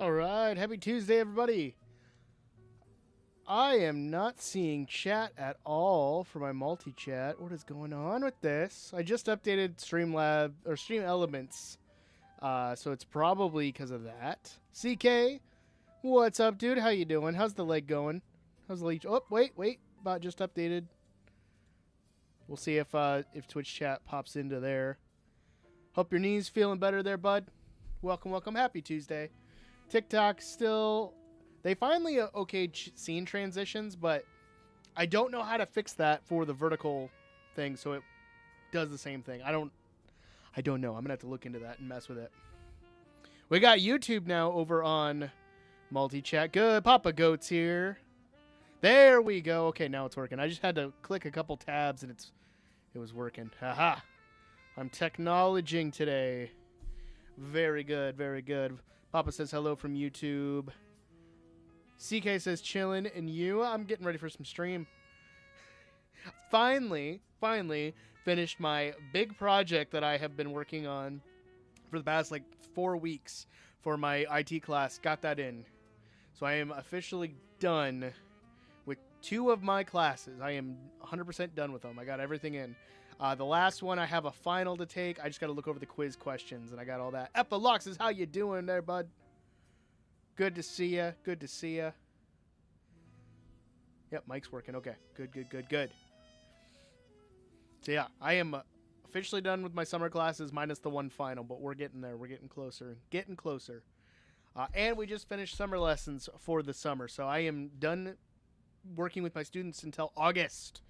All right, happy Tuesday, everybody. I am not seeing chat at all for my multi-chat. What is going on with this? I just updated Streamlab or Stream Elements, so it's probably because of that. CK, what's up, dude? How you doing? How's the leg going? How's the leech? Oh, wait, bot just updated. We'll see if Twitch chat pops into there. Hope your knees feeling better there, bud. Welcome. Happy Tuesday. TikTok still, they finally okayed scene transitions, but I don't know how to fix that for the vertical thing, so it does the same thing. I don't know. I'm gonna have to look into that and mess with it. We got YouTube now over on multi-chat. Good, Papa Goat's here. There we go. Okay, now it's working. I just had to click a couple tabs and it was working. Haha. I'm technologing today. Very good. Papa says hello from YouTube. CK says chillin', and you? I'm getting ready for some stream. Finally finished my big project that I have been working on for the past 4 weeks for my IT class. Got that in. So I am officially done with 2 of my classes. I am 100% done with them. I got everything in. The last one, I have a final to take. I just got to look over the quiz questions, and I got all that. Epilox is how you doing there, bud? Good to see ya. Yep, mic's working. Okay, good. So yeah, I am officially done with my summer classes, minus the one final, but we're getting there. We're getting closer. And we just finished summer lessons for the summer, so I am done working with my students until August.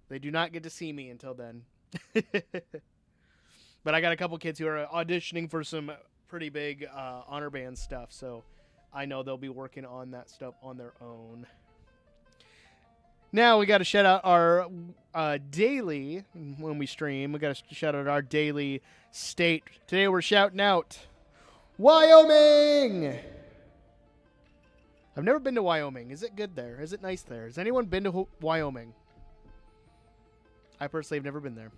They do not get to see me until then. But I got a couple kids who are auditioning for some pretty big honor band stuff, so I know they'll be working on that stuff on their own. Now we got to shout out our daily, when we stream, we got to shout out our daily state. Today we're shouting out Wyoming! I've never been to Wyoming. Is it good there? Is it nice there? Has anyone been to Wyoming? I personally have never been there.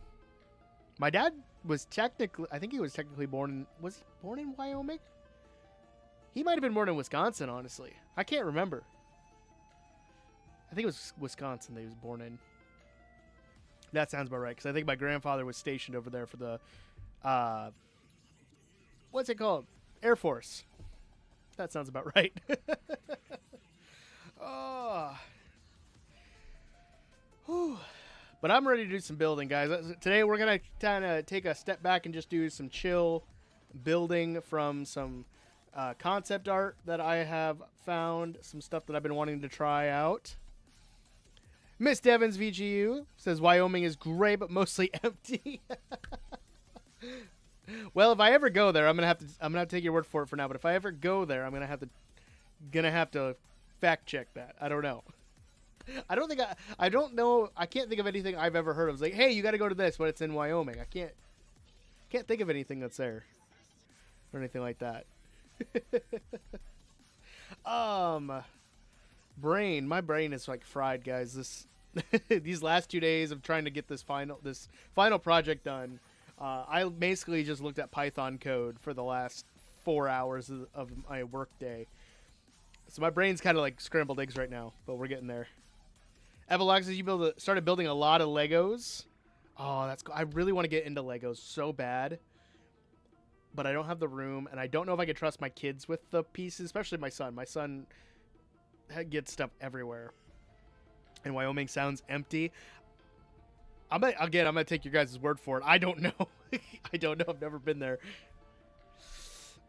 My dad was I think he was technically born in, was he born in Wyoming? He might have been born in Wisconsin, honestly. I can't remember. I think it was Wisconsin that he was born in. That sounds about right, because I think my grandfather was stationed over there for the, what's it called? Air Force. That sounds about right. Oh. Whew. But I'm ready to do some building, guys. Today we're going to kind of take a step back and just do some chill building from some concept art that I have found, some stuff that I've been wanting to try out. Miss Devon's VGU says Wyoming is great but mostly empty. Well, if I ever go there, I'm gonna have to take your word for it for now. But if I ever go there, I'm gonna have to fact check that. I don't know. I don't know. I can't think of anything I've ever heard of. It's like, hey, you got to go to this, but it's in Wyoming. I can't think of anything that's there or anything like that. My brain is fried, guys. These last 2 days of trying to get this final project done. I basically just looked at Python code for the last 4 hours of my work day. So my brain's kind of like scrambled eggs right now, but we're getting there. Epilox says you started building a lot of Legos. Oh, that's cool. I really want to get into Legos so bad, but I don't have the room, and I don't know if I can trust my kids with the pieces, especially my son. My son gets stuff everywhere, and Wyoming sounds empty. I'm gonna take your guys' word for it. I don't know. I don't know. I've never been there.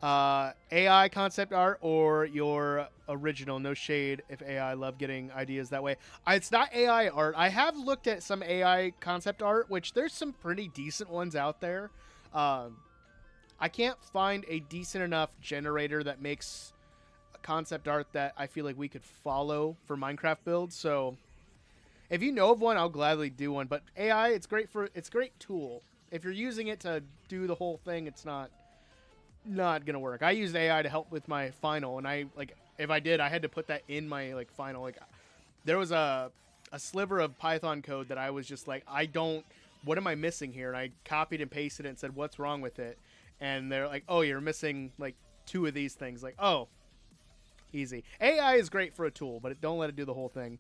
AI concept art or your original? No shade if AI, love getting ideas that way. It's not AI art. I have looked at some AI concept art, which there's some pretty decent ones out there. I can't find a decent enough generator that makes a concept art that I feel like we could follow for Minecraft builds. So if you know of one, I'll gladly do one. But AI, it's a great tool. If you're using it to do the whole thing, it's not gonna work. I used AI to help with my final, and if I did, I had to put that in my final. There was a sliver of Python code that I was just like, what am I missing here? And I copied and pasted it and said, what's wrong with it? And they're like, oh, you're missing 2 of these things. Like, oh, easy. AI is great for a tool, but don't let it do the whole thing.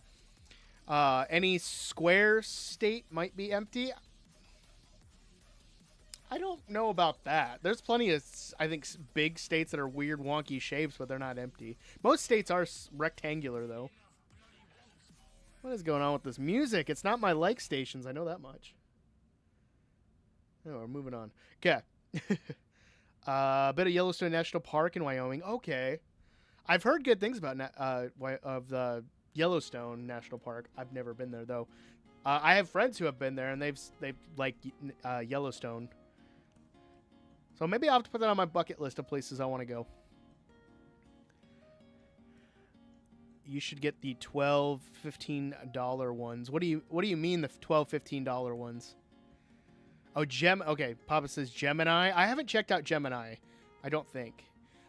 Any square state might be empty. I don't know about that. There's plenty of, I think, big states that are weird, wonky shapes, but they're not empty. Most states are rectangular, though. What is going on with this music? It's not my like stations. I know that much. Oh, we're moving on. Okay. A bit of Yellowstone National Park in Wyoming. Okay. I've heard good things about of the Yellowstone National Park. I've never been there, though. I have friends who have been there, and they've liked Yellowstone. So maybe I'll have to put that on my bucket list of places I want to go. You should get the $12, $15 ones. What do you mean the $12, $15 ones? Oh, okay, Papa says Gemini. I haven't checked out Gemini. I don't think.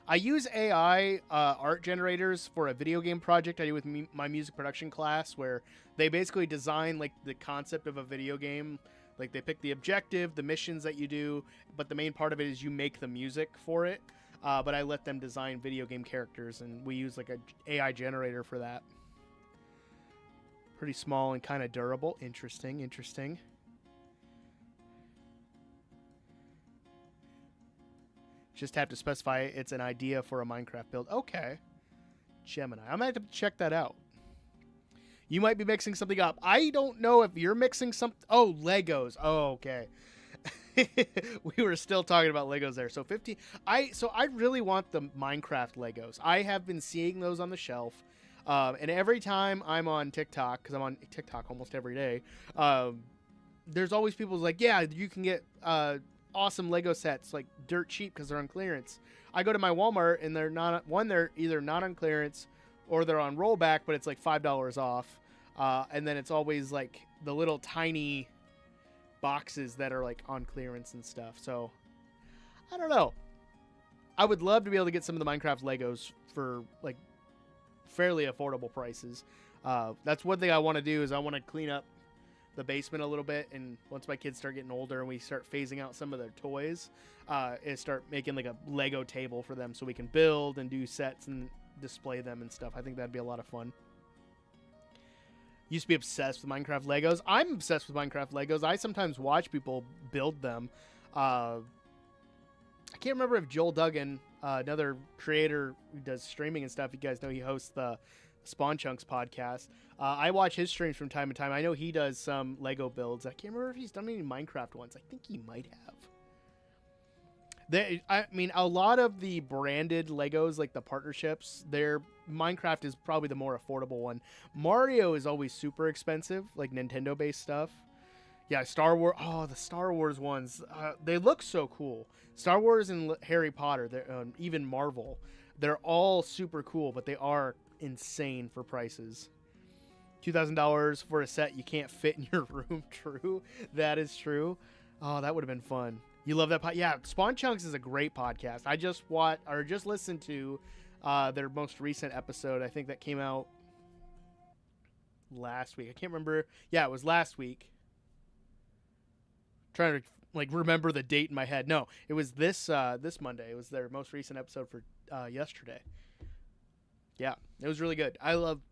I use AI art generators for a video game project I do with my music production class, where they basically design like the concept of a video game. Like they pick the objective, the missions that you do, but the main part of it is you make the music for it. But I let them design video game characters, and we use like a AI generator for that. Pretty small and kind of durable. Interesting, interesting. Just have to specify it's an idea for a Minecraft build. Okay. Gemini. I might have to check that out. You might be mixing something up. I don't know if you're mixing something. Oh, Legos. Oh, okay. We were still talking about Legos there. So 50. I really want the Minecraft Legos. I have been seeing those on the shelf. And every time I'm on TikTok, because I'm on TikTok almost every day, there's always people like, yeah, you can get awesome Lego sets like dirt cheap because they're on clearance. I go to my Walmart and they're either not on clearance or they're on rollback, but it's like $5 off. And then it's always like the little tiny boxes that are like on clearance and stuff. So I don't know. I would love to be able to get some of the Minecraft Legos for like fairly affordable prices. That's one thing I want to do is I want to clean up the basement a little bit, and once my kids start getting older and we start phasing out some of their toys, and start making like a Lego table for them so we can build and do sets and display them and stuff. I think that'd be a lot of fun. Used to be obsessed with Minecraft Legos. I'm obsessed with Minecraft Legos. I sometimes watch people build them. I can't remember if Joel Duggan, another creator who does streaming and stuff, you guys know he hosts the Spawn Chunks podcast. I watch his streams from time to time. I know he does some Lego builds. I can't remember if he's done any Minecraft ones. I think he might have. I mean, a lot of the branded Legos, like the partnerships, Minecraft is probably the more affordable one. Mario is always super expensive, like Nintendo-based stuff. Yeah, Star Wars. Oh, the Star Wars ones. They look so cool. Star Wars and Harry Potter, even Marvel. They're all super cool, but they are insane for prices. $2,000 for a set you can't fit in your room. True. That is true. Oh, that would have been fun. You love that yeah, Spawn Chunks is a great podcast. I just listened to their most recent episode. I think that came out last week. I can't remember. Yeah, it was last week. Trying to like remember the date in my head. No, it was this Monday. It was their most recent episode for yesterday. Yeah, it was really good. I'm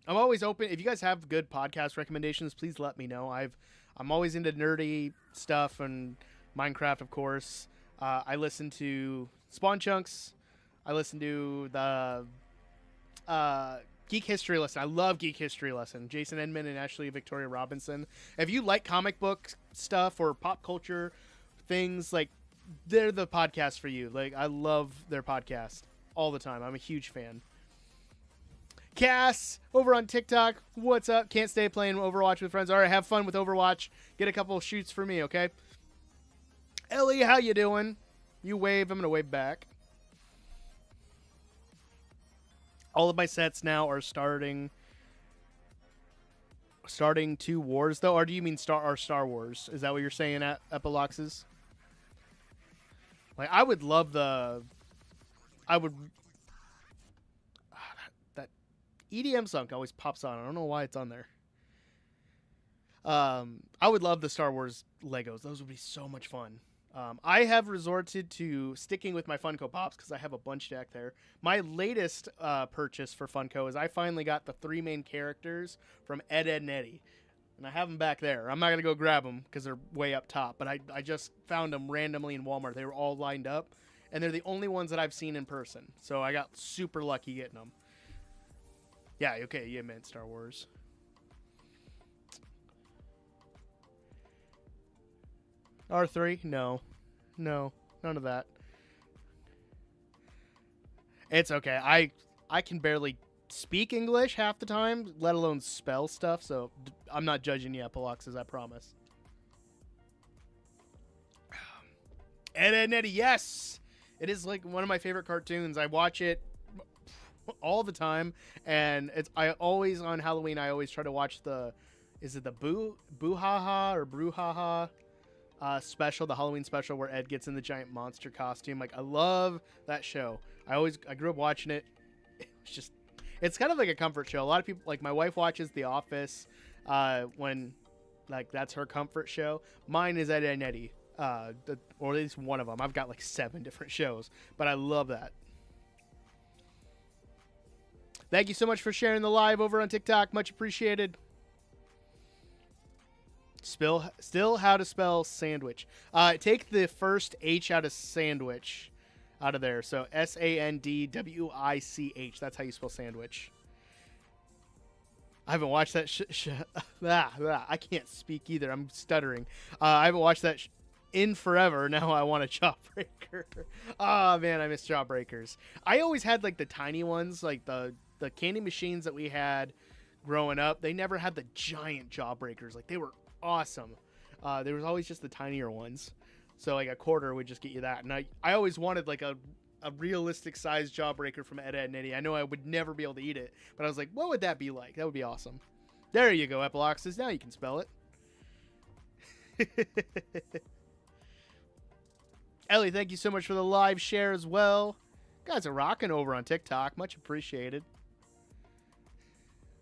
always open. If you guys have good podcast recommendations, please let me know. I'm always into nerdy stuff and Minecraft, of course. I listen to Spawn Chunks. I listen to the Geek History Lesson. I love Geek History Lesson. Jason Edmond and Ashley Victoria Robinson. If you like comic book stuff or pop culture things, like they're the podcast for you. Like I love their podcast all the time. I'm a huge fan. Cass over on TikTok. What's up? Can't stay playing Overwatch with friends. All right, have fun with Overwatch. Get a couple shoots for me, okay? Ellie, how you doing? You wave. I'm gonna wave back. All of my sets now are starting 2 wars though, or do you mean Star Wars? Is that what you're saying at Epiloxes? Like I would love that EDM song always pops on. I don't know why it's on there. I would love the Star Wars Legos. Those would be so much fun. I have resorted to sticking with my Funko Pops because I have a bunch stacked there. My latest purchase for Funko is I finally got the 3 main characters from Ed, Edd, and Eddy. And I have them back there. I'm not going to go grab them because they're way up top. But I just found them randomly in Walmart. They were all lined up. And they're the only ones that I've seen in person. So I got super lucky getting them. Yeah, okay, you meant Star Wars. R3? No. No. None of that. It's okay. I can barely speak English half the time, let alone spell stuff, so I'm not judging you, Epiloxes, I promise. Ed, Edd, and Eddy, yes! It is like one of my favorite cartoons. I watch it all the time, and I always, on Halloween, I always try to watch is it the Boo-Ha-Ha or Brouhaha special, the Halloween special where Ed gets in the giant monster costume. Like, I love that show. I grew up watching it. It's kind of like a comfort show. A lot of people, like my wife watches The Office when, like, that's her comfort show. Mine is Ed, Edd, and Eddy, or at least one of them. I've got like 7 different shows, but I love that. Thank you so much for sharing the live over on TikTok. Much appreciated. Still how to spell sandwich. Take the first H out of sandwich out of there. So Sandwich. That's how you spell sandwich. I haven't watched that I can't speak either. I'm stuttering. I haven't watched that in forever. Now I want a Jawbreaker. Oh, man, I miss Jawbreakers. I always had, like, the tiny ones, like the candy machines that we had growing up. They never had the giant Jawbreakers. Like, they were awesome. There was always just the tinier ones, so like a quarter would just get you that. And I always wanted like a realistic size Jawbreaker from Ed, Edd, and Eddy. I know I would never be able to eat it, but I was like, what would that be like? That would be awesome. There you go, Epiloxes. Now you can spell it. Ellie, thank you so much for the live share as well. You guys are rocking over on TikTok. Much appreciated.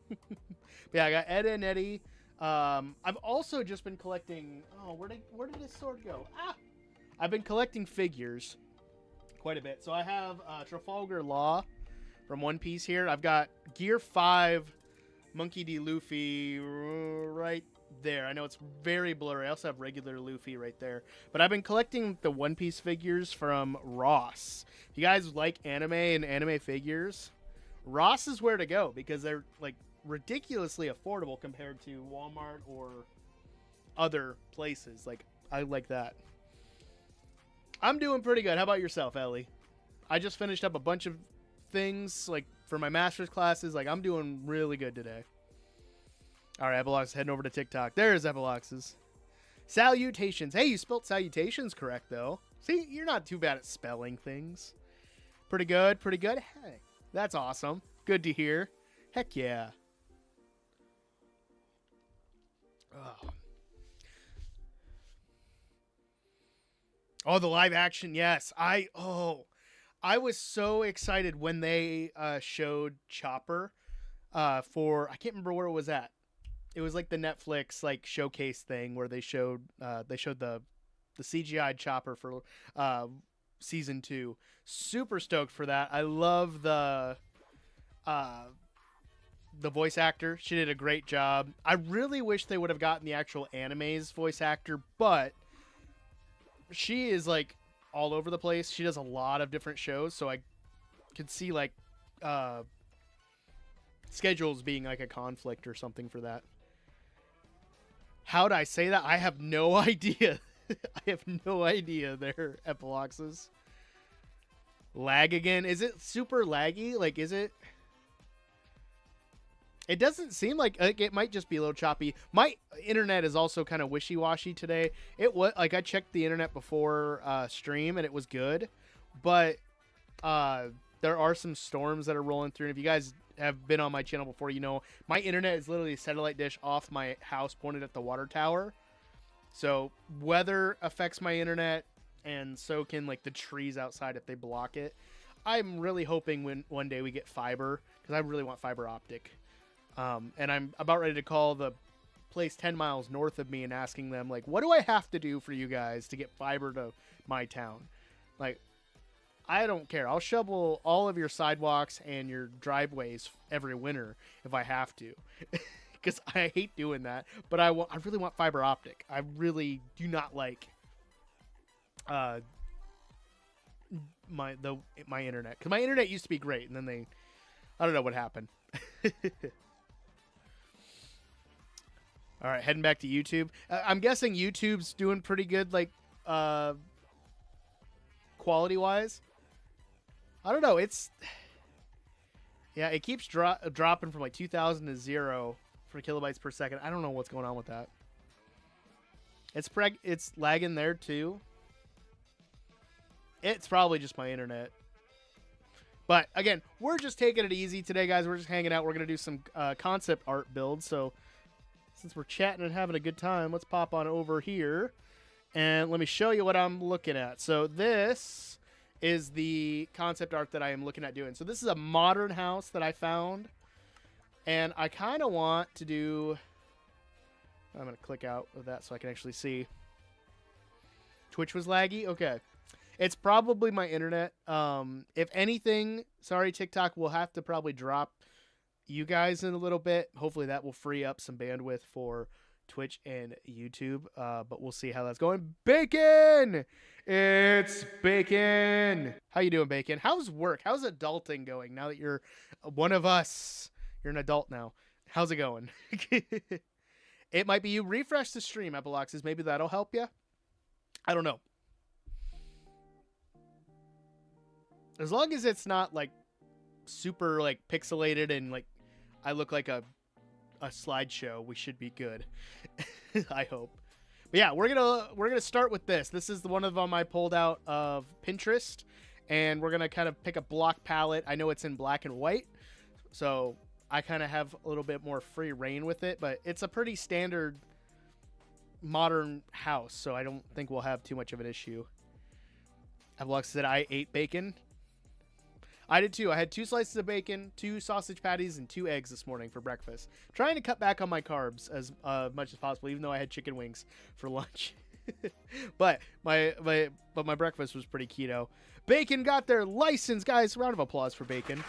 But yeah, I got Ed, Edd, and Eddy. I've also just been collecting. Oh, where did this sword go? Ah, I've been collecting figures quite a bit. So I have Trafalgar Law from One Piece here. I've got Gear 5 Monkey D. Luffy right there. I know it's very blurry. I also have regular Luffy right there. But I've been collecting the One Piece figures from Ross. If you guys like anime and anime figures, Ross is where to go because they're like ridiculously affordable compared to Walmart or other places. Like, I like that. I'm doing pretty good. How about yourself, Ellie? I just finished up a bunch of things like for my master's classes. Like, I'm doing really good today. All right, Epilox, heading over to TikTok. There's Epilox's. Salutations. Hey, you spelled salutations correct, though. See, you're not too bad at spelling things. Pretty good, pretty good. Hey, that's awesome. Good to hear. Heck yeah. Oh, the live action, yes. I was so excited when they showed Chopper for, I can't remember where it was at. It was like the Netflix like showcase thing where they showed the CGI Chopper for season 2. Super stoked for that. I love the voice actor. She did a great job. I really wish they would have gotten the actual anime's voice actor, but she is like all over the place. She does a lot of different shows, so I could see like schedules being like a conflict or something for that. How'd I say that? I have no idea. I have no idea there, Epiloxes. Lag again? Is it super laggy? Like, is it? It doesn't seem like it might just be a little choppy. My internet is also kind of wishy-washy today. It was like I checked the internet before stream and it was good, but there are some storms that are rolling through. And if you guys have been on my channel before, you know my internet is literally a satellite dish off my house pointed at the water tower. So weather affects my internet, and so can like the trees outside if they block it. I'm really hoping when one day we get fiber, because I really want fiber optic. And I'm about ready to call the place 10 miles north of me and asking them, like, what do I have to do for you guys to get fiber to my town? Like, I don't care. I'll shovel all of your sidewalks and your driveways every winter if I have to. Because I hate doing that. But I really want fiber optic. I really do not like my internet. Because my internet used to be great. And then I don't know what happened. All right, heading back to YouTube. I'm guessing YouTube's doing pretty good, like, quality-wise. I don't know. Yeah, it keeps dropping from like 2,000 to 0 for kilobytes per second. I don't know what's going on with that. It's lagging there too. It's probably just my internet. But again, we're just taking it easy today, guys. We're just hanging out. We're gonna do some concept art builds. So since we're chatting and having a good time, let's pop on over here and let me show you what I'm looking at. So this is the concept art that I am looking at doing. So this is a modern house that I found, and I kind of want to do, I'm going to click out of that so I can actually see. Twitch was laggy? Okay. It's probably my internet. If anything, sorry TikTok, we'll have to probably drop you guys in a little bit. Hopefully that will free up some bandwidth for Twitch and YouTube, but we'll see how that's going. Bacon! It's Bacon! How you doing, Bacon? How's work? How's adulting going now that you're one of us? You're an adult now. How's it going? It might be you. Refresh the stream, Epiloxes. Maybe that'll help you. I don't know. As long as it's not like super like pixelated and like I look like a slideshow, we should be good. I hope. But yeah, we're gonna start with this. This is the one of them I pulled out of Pinterest, and we're gonna kind of pick a block palette. I know it's in black and white, so I kind of have a little bit more free reign with it, but it's a pretty standard modern house, so I don't think we'll have too much of an issue. Avlux said I ate bacon. I did too. I had 2 slices of bacon, 2 sausage patties, and 2 eggs this morning for breakfast. Trying to cut back on my carbs as much as possible, even though I had chicken wings for lunch. but my breakfast was pretty keto. Bacon got their license, guys. Round of applause for Bacon.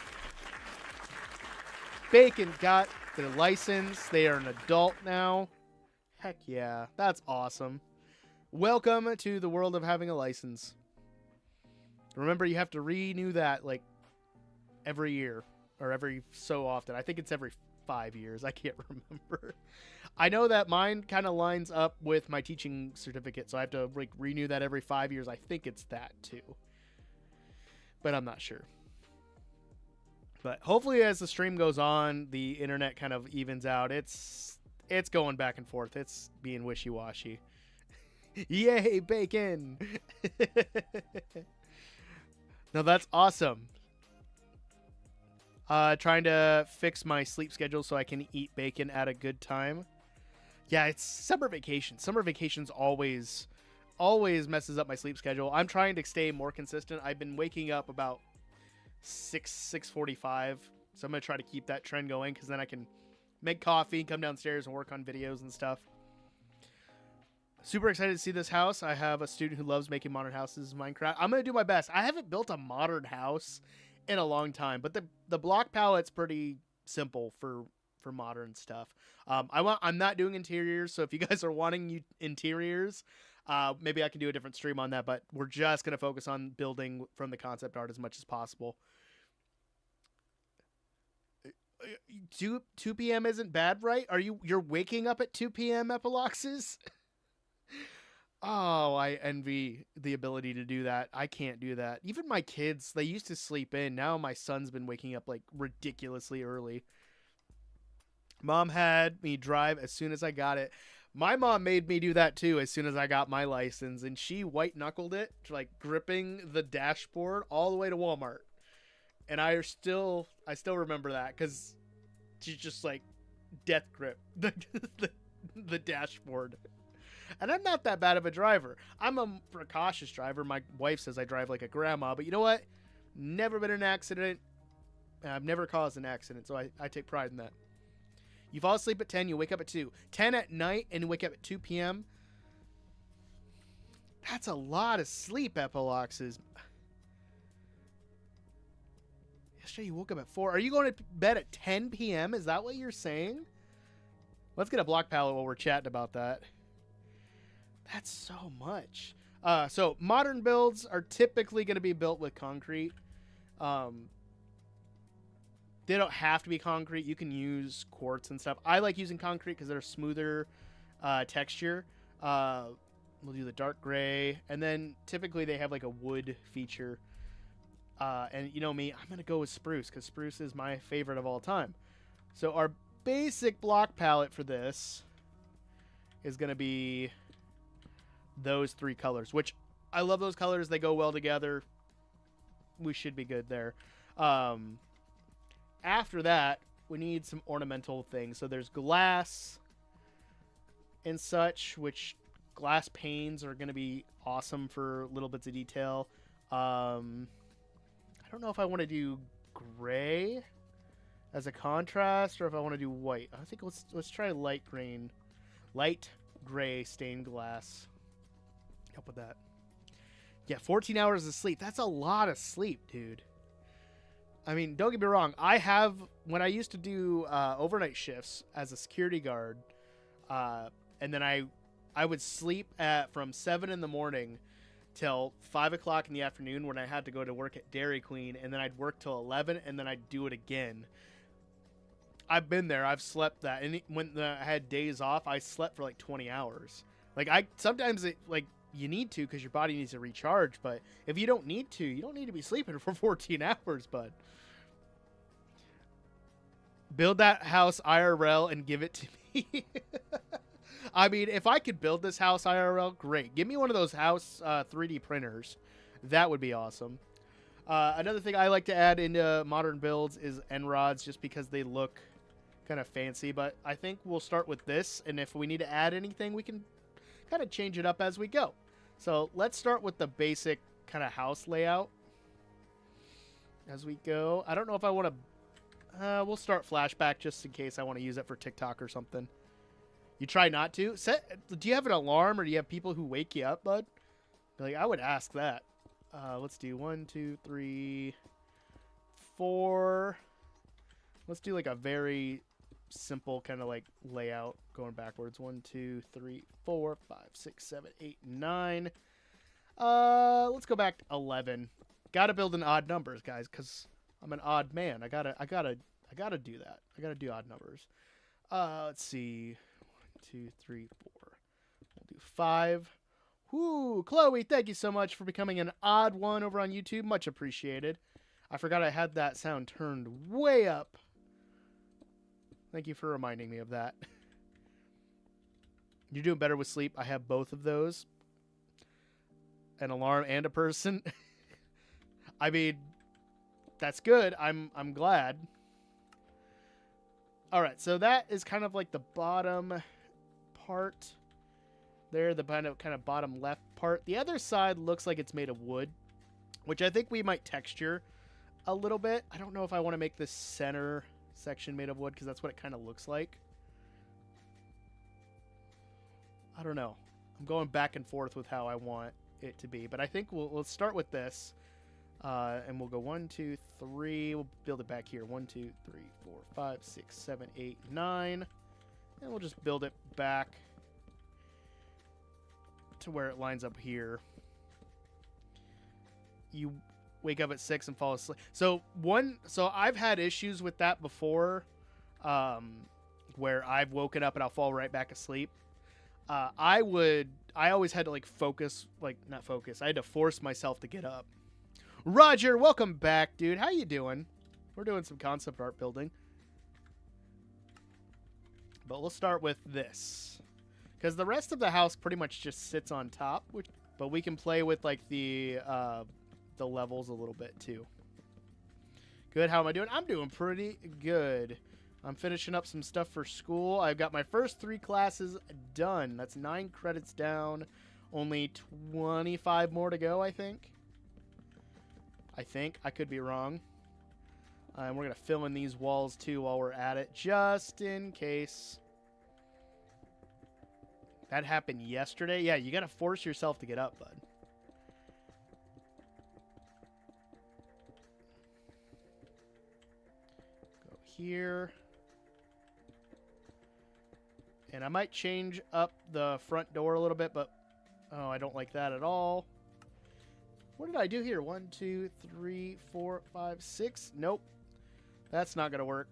Bacon got their license. They are an adult now. Heck yeah, that's awesome. Welcome to the world of having a license. Remember, you have to renew that like every year or every so often. I think it's every 5 years. I can't remember. I know that mine kind of lines up with my teaching certificate, so I have to like renew that every 5 years. I think it's that too, but I'm not sure. But hopefully as the stream goes on, the internet kind of evens out. It's going back and forth. It's being wishy-washy. Yay, bacon! No, that's awesome. Trying to fix my sleep schedule so I can eat bacon at a good time. Yeah, it's summer vacation. Summer vacations always messes up my sleep schedule. I'm trying to stay more consistent. I've been waking up about 6:45, so I'm going to try to keep that trend going, because then I can make coffee, come downstairs and work on videos and stuff. Super excited to see this house. I have a student who loves making modern houses in Minecraft. I'm going to do my best. I haven't built a modern house in a long time, but the block palette's pretty simple for modern stuff. I'm not doing interiors, so if you guys are wanting interiors, maybe I can do a different stream on that, but we're just going to focus on building from the concept art as much as possible. 2 p.m. isn't bad, right? You're waking up at 2 p.m. Epiloxes? Oh, I envy the ability to do that. I can't do that. Even my kids, they used to sleep in. Now my son's been waking up like ridiculously early. Mom had me drive as soon as I got it. My mom made me do that too as soon as I got my license, and she white knuckled it, like gripping the dashboard all the way to Walmart. And I still remember that, because she just like death grip the dashboard. And I'm not that bad of a driver. I'm a precautious driver. My wife says I drive like a grandma, but you know what? Never been in an accident. I've never caused an accident, so I take pride in that. You fall asleep at 10, you wake up at 2. 10 at night, and you wake up at 2 p.m. That's a lot of sleep, Epiloxes. Yesterday you woke up at 4. Are you going to bed at 10 p.m.? Is that what you're saying? Let's get a block palette while we're chatting about that. That's so much. So modern builds are typically going to be built with concrete. They don't have to be concrete. You can use quartz and stuff. I like using concrete because they're smoother texture. We'll do the dark gray. And then typically they have like a wood feature. And you know me, I'm going to go with spruce because spruce is my favorite of all time. So our basic block palette for this is going to be those 3 colors, which I love those colors. They go well together. We should be good there. After that, we need some ornamental things. So there's glass and such, which glass panes are going to be awesome for little bits of detail. I don't know if I want to do gray as a contrast or if I want to do white. I think let's try light gray stained glass. Help with that. Yeah, 14 hours of sleep. That's a lot of sleep, dude. I mean, don't get me wrong. When I used to do overnight shifts as a security guard, and then I would sleep from 7 in the morning till 5 o'clock in the afternoon when I had to go to work at Dairy Queen, and then I'd work till 11, and then I'd do it again. I've been there. I've slept that. And when I had days off, I slept for like 20 hours. Sometimes you need to because your body needs to recharge, but if you don't need to, you don't need to be sleeping for 14 hours, bud. Build that house IRL and give it to me. I mean, if I could build this house IRL, great. Give me one of those house 3D printers. That would be awesome. Another thing I like to add into modern builds is end rods just because they look kind of fancy, but I think we'll start with this, and if we need to add anything, we can kind of change it up as we go. So let's start with the basic kind of house layout as we go. I don't know if I want to... we'll start flashback just in case I want to use it for TikTok or something. You try not to? Do you have an alarm or do you have people who wake you up, bud? Like, I would ask that. Let's do 1, 2, 3, 4. Let's do like a very simple kind of like layout going backwards. 1, 2, 3, 4, 5, 6, 7, 8, 9. Let's go back to 11. Gotta build in odd numbers, guys, because I'm an odd man. I gotta do that. I gotta do odd numbers. Let's see. 1, 2, 3, 4. We'll do 5. Whoo, Chloe, thank you so much for becoming an odd one over on YouTube. Much appreciated. I forgot I had that sound turned way up. Thank you for reminding me of that. You're doing better with sleep. I have both of those. An alarm and a person. I mean, that's good. I'm glad. All right, so that is kind of like the bottom part there, the kind of bottom left part. The other side looks like it's made of wood, which I think we might texture a little bit. I don't know if I want to make this center section made of wood because that's what it kind of looks like. I don't know. I'm going back and forth with how I want it to be, but I think we'll start with this. And we'll go 1, 2, 3. We'll build it back here. 1, 2, 3, 4, 5, 6, 7, 8, 9. And we'll just build it back to where it lines up here. You wake up at 6 and fall asleep. So I've had issues with that before, where I've woken up and I'll fall right back asleep. I always had to not focus. I had to force myself to get up. Roger, welcome back, dude. How you doing? We're doing some concept art building. But we'll start with this. Because the rest of the house pretty much just sits on top. But we can play with like the levels a little bit too. Good, how am I doing? I'm doing pretty good. I'm finishing up some stuff for school. I've got my first 3 classes done. That's 9 credits down. Only 25 more to go, I think. I could be wrong. And we're going to fill in these walls too while we're at it, just in case. That happened yesterday. Yeah, you got to force yourself to get up, bud. Go here. And I might change up the front door a little bit, but oh, I don't like that at all. What did I do here? 1, 2, 3, 4, 5, 6. Nope. That's not going to work.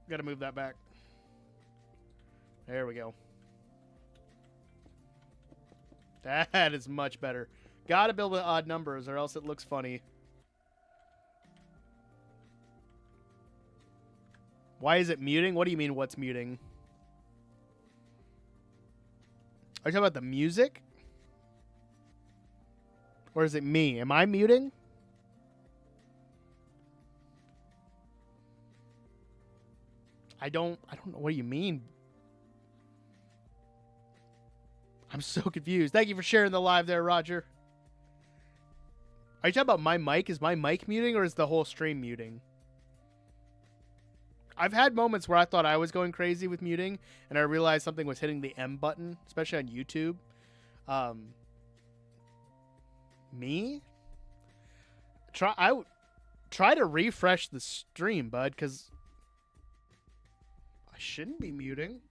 Got to move that back. There we go. That is much better. Got to build with odd numbers or else it looks funny. Why is it muting? What do you mean what's muting? Are you talking about the music? Or is it me? Am I muting? I don't know what you mean. I'm so confused. Thank you for sharing the live there, Roger. Are you talking about my mic? Is my mic muting or is the whole stream muting? I've had moments where I thought I was going crazy with muting and I realized something was hitting the M button, especially on YouTube. Me? Try to refresh the stream, bud, because I shouldn't be muting.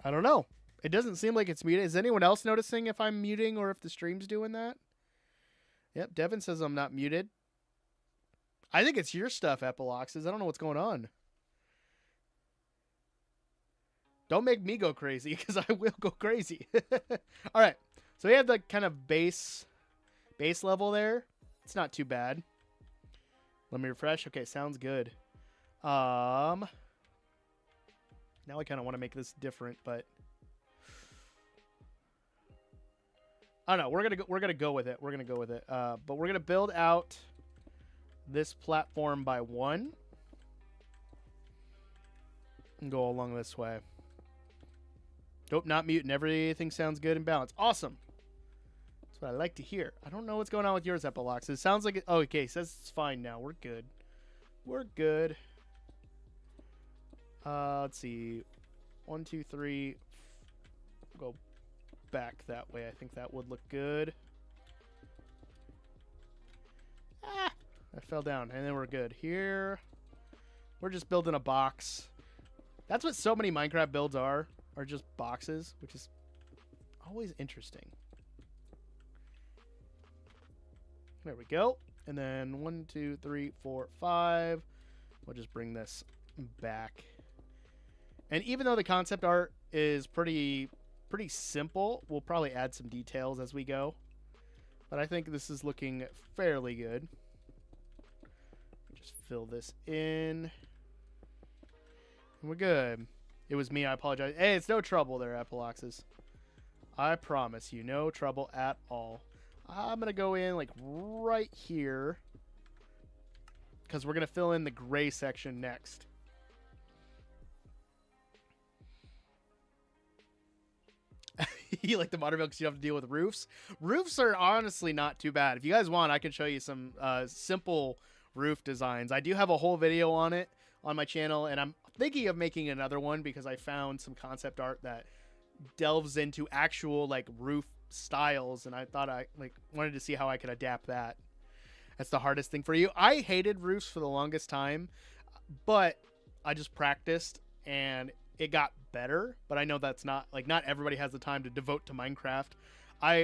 I don't know. It doesn't seem like it's muted. Is anyone else noticing if I'm muting or if the stream's doing that? Yep, Devin says I'm not muted. I think it's your stuff, Epiloxes. I don't know what's going on. Don't make me go crazy, because I will go crazy. All right. So we have the kind of base level there. It's not too bad. Let me refresh. Okay, sounds good. Now I kind of want to make this different, but I don't know. We're gonna go with it. We're gonna go with it. But we're gonna build out this platform by 1 and go along this way. Nope, not muting. Everything sounds good and balanced. Awesome. That's what I like to hear. I don't know what's going on with yours, Epilox. It sounds like it. Oh, okay. It says it's fine now. We're good. We're good. Let's see. 1, 2, 3. Go back that way. I think that would look good. Ah! I fell down. And then we're good. Here, we're just building a box. That's what so many Minecraft builds are just boxes, which is always interesting. There we go. And then 1, 2, 3, 4, 5. We'll just bring this back. And even though the concept art is pretty simple, we'll probably add some details as we go. But I think this is looking fairly good. Just fill this in. And we're good. It was me. I apologize. Hey, it's no trouble there, Epiloxes. I promise you, no trouble at all. I'm going to go in like right here, because we're going to fill in the gray section next. You like the water bill because you have to deal with roofs? Roofs are honestly not too bad. If you guys want, I can show you some simple roof designs. I do have a whole video on it on my channel, and I'm thinking of making another one because I found some concept art that delves into actual like roof styles, and I thought I wanted to see how I could adapt that. That's the hardest thing for you. I hated roofs for the longest time, but I just practiced and it got better. But I know that's not everybody has the time to devote to Minecraft.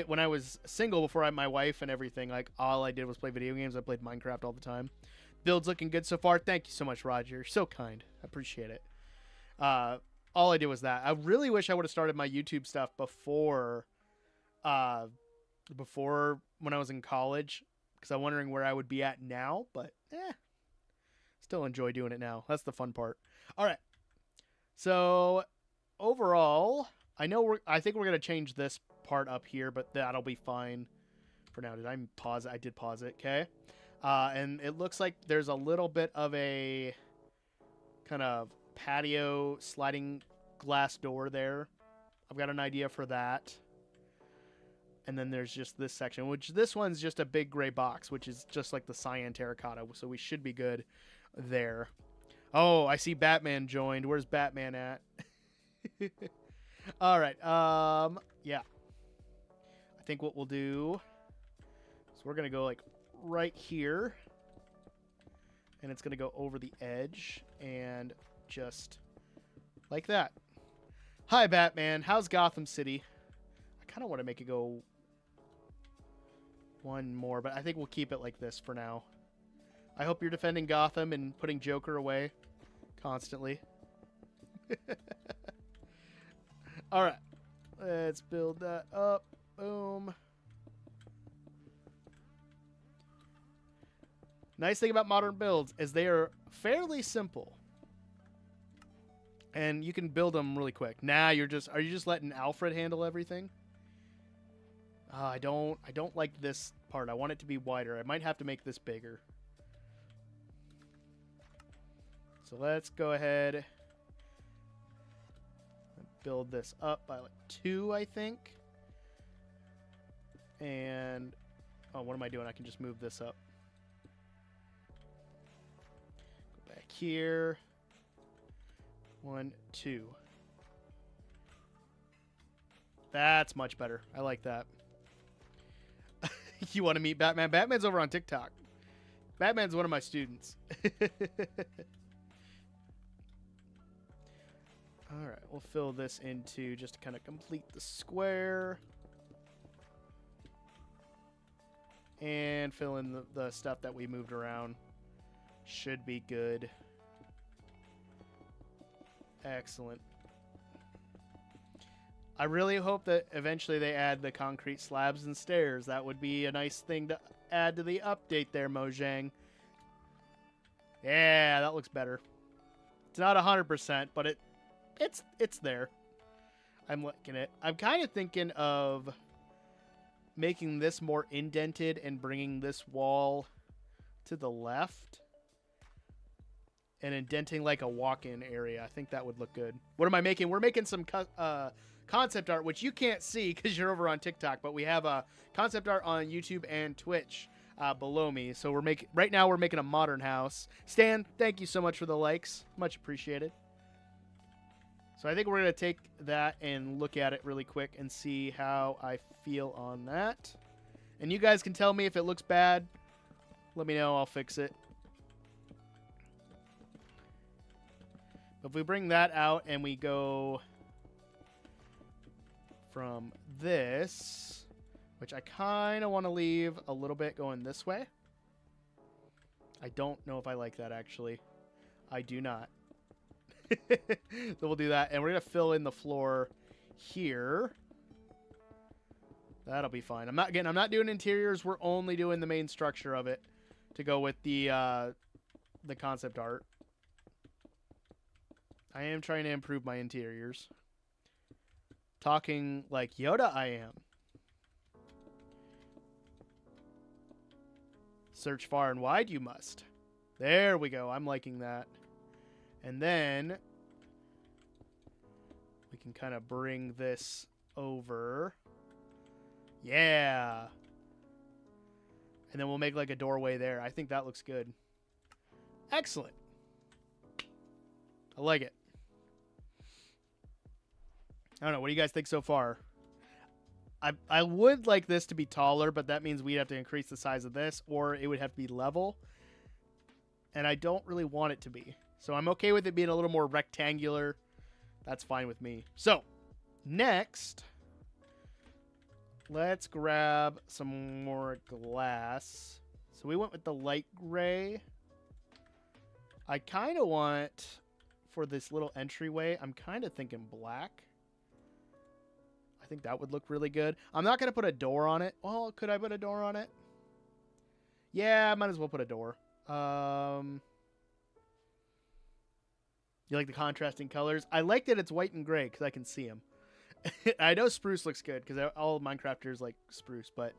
When I was single before I had my wife and everything, like all I did was play video games. I played Minecraft all the time. Build's looking good so far. Thank you so much, Roger. You're so kind. I appreciate it. All I did was that. I really wish I would have started my YouTube stuff before when I was in college, because I'm wondering where I would be at now, but still enjoy doing it now. That's the fun part. All right. So overall, I think we're going to change this part up here, but that'll be fine for now. Did I pause it? I did pause it. Okay. And it looks like there's a little bit of a kind of patio sliding glass door there. I've got an idea for that. And then there's just this section, which this one's just a big gray box, which is just like the cyan terracotta. So we should be good there. Oh, I see Batman joined. Where's Batman at? All right. Yeah. I think what we'll do is we're going to go like right here. And it's going to go over the edge and just like that. Hi, Batman. How's Gotham City? I kind of want to make it go one more, but I think we'll keep it like this for now. I hope you're defending Gotham and putting Joker away constantly. All right. Let's build that up. Boom. Nice thing about modern builds is they are fairly simple. And you can build them really quick. Nah, are you just letting Alfred handle everything? I don't like this part. I want it to be wider. I might have to make this bigger. So let's go ahead and build this up by like 2, I think. And, oh, what am I doing? I can just move this up. Go back here. 1, 2. That's much better. I like that. You want to meet Batman? Batman's over on TikTok. Batman's one of my students. All right, we'll fill this into just to kind of complete the square. And fill in the stuff that we moved around. Should be good. Excellent. I really hope that eventually they add the concrete slabs and stairs. That would be a nice thing to add to the update there, Mojang. Yeah, that looks better. It's not 100%, but it's there. I'm liking it. I'm kind of thinking of making this more indented and bringing this wall to the left and indenting like a walk-in area. I think that would look good. What am I making? We're making some concept art, which you can't see because you're over on TikTok, but we have a concept art on YouTube and Twitch below me. So right now we're making a modern house. Stan, thank you so much for the likes. Much appreciated. So I think we're going to take that and look at it really quick and see how I feel on that. And you guys can tell me if it looks bad. Let me know. I'll fix it. If we bring that out and we go from this, which I kind of want to leave a little bit going this way. I don't know if I like that, actually. I do not. So we'll do that. And we're going to fill in the floor here. That'll be fine. I'm not doing interiors. We're only doing the main structure of it to go with the concept art. I am trying to improve my interiors. Talking like Yoda, I am. Search far and wide, you must. There we go. I'm liking that. And then we can kind of bring this over. Yeah. And then we'll make like a doorway there. I think that looks good. Excellent. I like it. I don't know. What do you guys think so far? I would like this to be taller, but that means we'd have to increase the size of this, or it would have to be level. And I don't really want it to be. So I'm okay with it being a little more rectangular. That's fine with me. So, next, let's grab some more glass. So we went with the light gray. I kind of want, for this little entryway, I'm kind of thinking black. I think that would look really good. I'm not going to put a door on it. Well, could I put a door on it? Yeah, I might as well put a door. You like the contrasting colors? I like that it's white and gray because I can see them. I know spruce looks good because all Minecrafters like spruce, but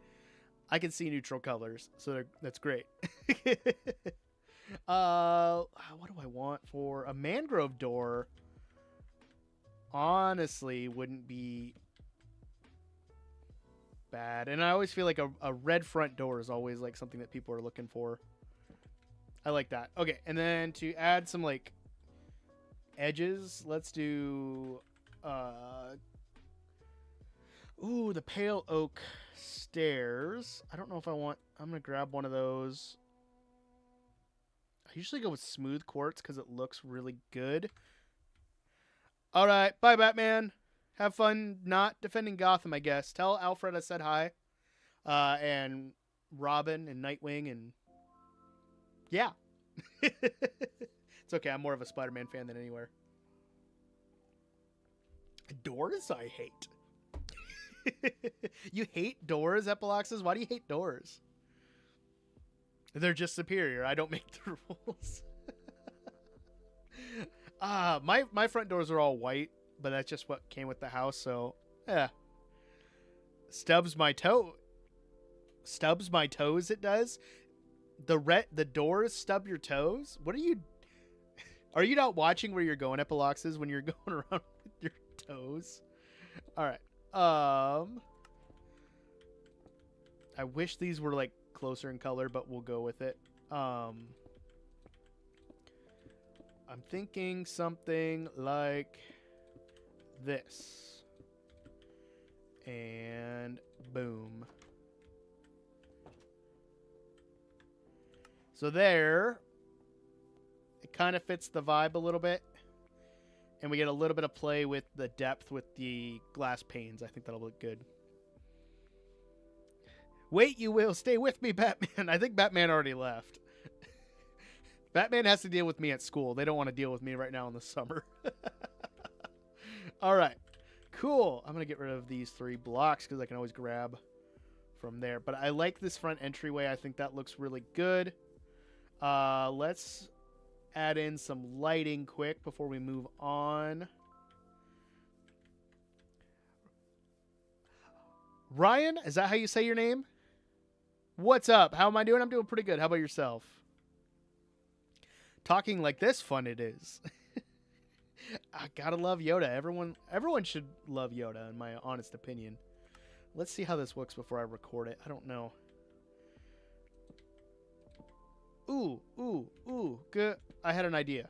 I can see neutral colors, so that's great. What do I want for a mangrove door? Honestly, wouldn't be bad. And I always feel like a red front door is always like something that people are looking for. I like that. Okay, and then to add some like edges, let's do the pale oak stairs. I don't know if I want, I'm gonna grab one of those. I usually go with smooth quartz because it looks really good. All right, bye Batman. Have fun not defending Gotham, I guess. Tell Alfred I said hi. And Robin and Nightwing and yeah. It's okay, I'm more of a Spider-Man fan than anywhere. Doors I hate. You hate doors, Epiloxes? Why do you hate doors? They're just superior. I don't make the rules. My front doors are all white, but that's just what came with the house, so yeah. Stubs my toes, it does. The doors stub your toes? What are you not watching where you're going, Epiloxes, when you're going around with your toes? Alright. I wish these were like closer in color, but we'll go with it. I'm thinking something like this. And boom. So there, it kind of fits the vibe a little bit. And we get a little bit of play with the depth with the glass panes. I think that'll look good. Wait, you will. Stay with me, Batman. I think Batman already left. Batman has to deal with me at school. They don't want to deal with me right now in the summer. All right. Cool. I'm going to get rid of these 3 blocks because I can always grab from there. But I like this front entryway. I think that looks really good. Let's add in some lighting quick before we move on. Ryan, is that how you say your name? What's up? How am I doing? I'm doing pretty good. How about yourself? Talking like this fun it is. I gotta love Yoda. Everyone should love Yoda, in my honest opinion. Let's see how this looks before I record it. I don't know. Ooh, good. I had an idea.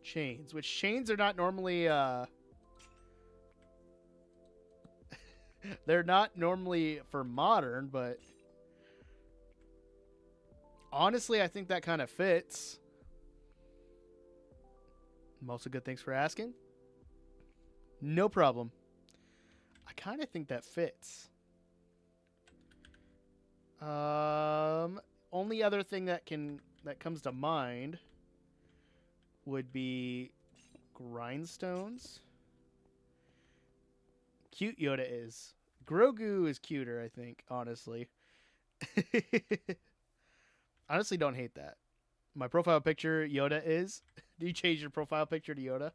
Chains, which chains are not normally, they're not normally for modern, but honestly, I think that kind of fits. Also good, thanks for asking. No problem. I kind of think that fits. Only other thing that comes to mind would be grindstones. Cute Yoda is. Grogu is cuter, I think, honestly. Honestly, don't hate that. My profile picture, Yoda is. Do you change your profile picture to Yoda?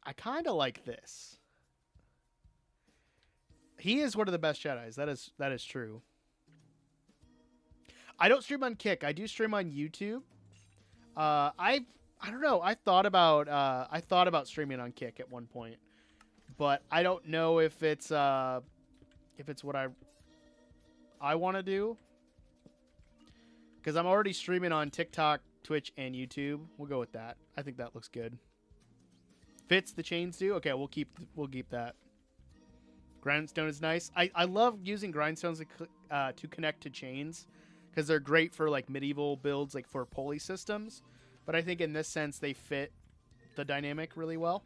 I kind of like this. He is one of the best Jedis. That is true. I don't stream on Kick. I do stream on YouTube. I don't know. I thought about streaming on Kick at one point, but I don't know if it's what I want to do, because I'm already streaming on TikTok, Twitch, and YouTube. We'll go with that. I think that looks good. Fits the chains do. Okay, we'll keep that. Grindstone is nice. I love using grindstones to connect to chains, because they're great for like medieval builds, like for pulley systems. But I think in this sense they fit the dynamic really well.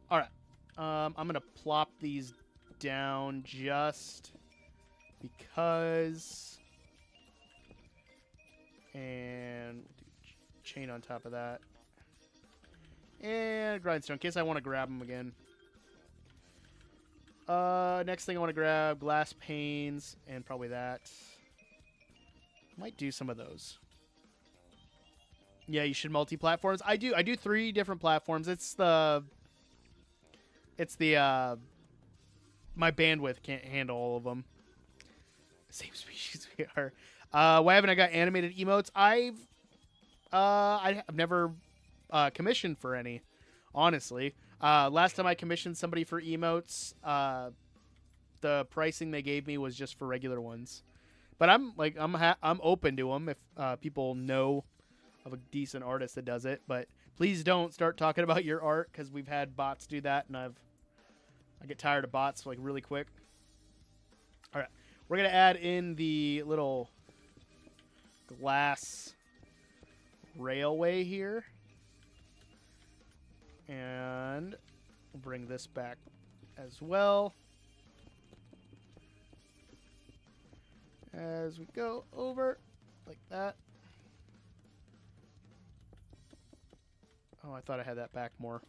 All right, I'm gonna plop these down just because, and chain on top of that, and grindstone in case I want to grab them again. Next thing I want to grab, glass panes, and probably that. Might do some of those. Yeah, you should multi-platforms. I do 3 different platforms. It's the my bandwidth can't handle all of them. Same species we are. Why haven't I got animated emotes? I've never commissioned for any, honestly. Last time I commissioned somebody for emotes, the pricing they gave me was just for regular ones. But I'm open to them if people know of a decent artist that does it. But please don't start talking about your art, because we've had bots do that, and I get tired of bots like really quick. All right, we're gonna add in the little glass railway here, and we'll bring this back as well as we go over like that. Oh, I thought I had that back more.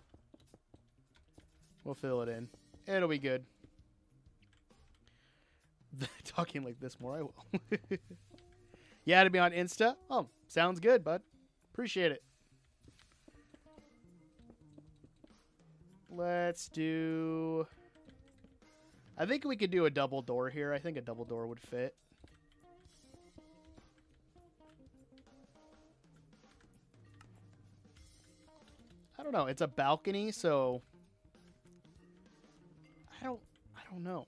We'll fill it in. It'll be good. Talking like this more, I will. You added me on Insta? Oh, sounds good, bud. Appreciate it. Let's do... I think we could do a double door here. I think a double door would fit. I don't know. It's a balcony, so... I don't know.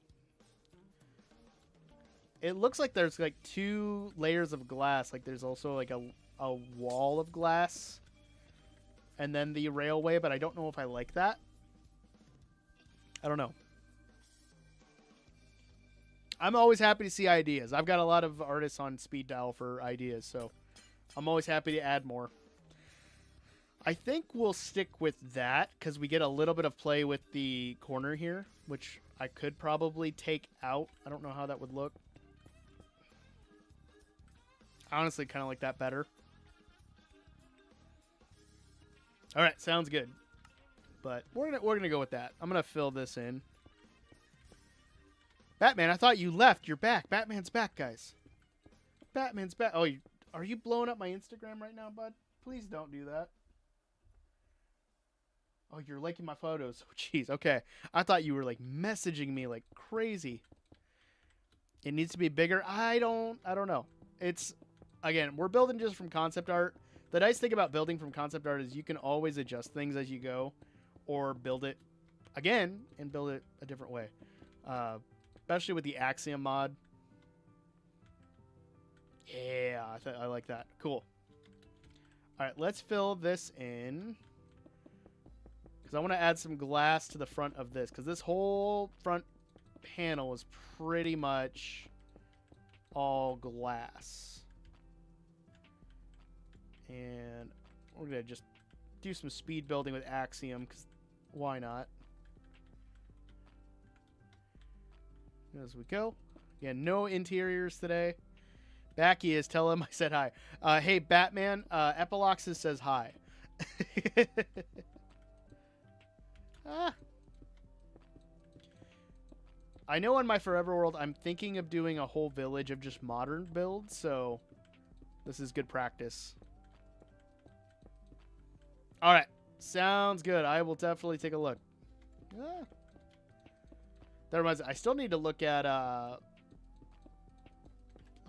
It looks like there's like 2 layers of glass. Like there's also like a wall of glass. And then the railway, but I don't know if I like that. I don't know. I'm always happy to see ideas. I've got a lot of artists on speed dial for ideas, so I'm always happy to add more. I think we'll stick with that because we get a little bit of play with the corner here, which I could probably take out. I don't know how that would look. I honestly kind of like that better. All right, sounds good. But we're gonna go with that. I'm gonna fill this in. Batman, I thought you left. You're back. Batman's back, guys. Batman's back. Oh, are you blowing up my Instagram right now, bud? Please don't do that. Oh, you're liking my photos. Oh, jeez. Okay. I thought you were like messaging me like crazy. It needs to be bigger. I don't know. It's, again, we're building just from concept art. The nice thing about building from concept art is you can always adjust things as you go, or build it again and build it a different way. Especially with the Axiom mod. Yeah, I like that. Cool. All right, let's fill this in. Because I want to add some glass to the front of this. Because this whole front panel is pretty much all glass. And we're going to just do some speed building with Axiom. Because why not? As we go. Yeah, no interiors today. Backy is, tell him I said hi. Hey, Batman, Epiloxus says hi. I know in my Forever World, I'm thinking of doing a whole village of just modern builds, so this is good practice. All right, sounds good. I will definitely take a look. That reminds me, I still need to look at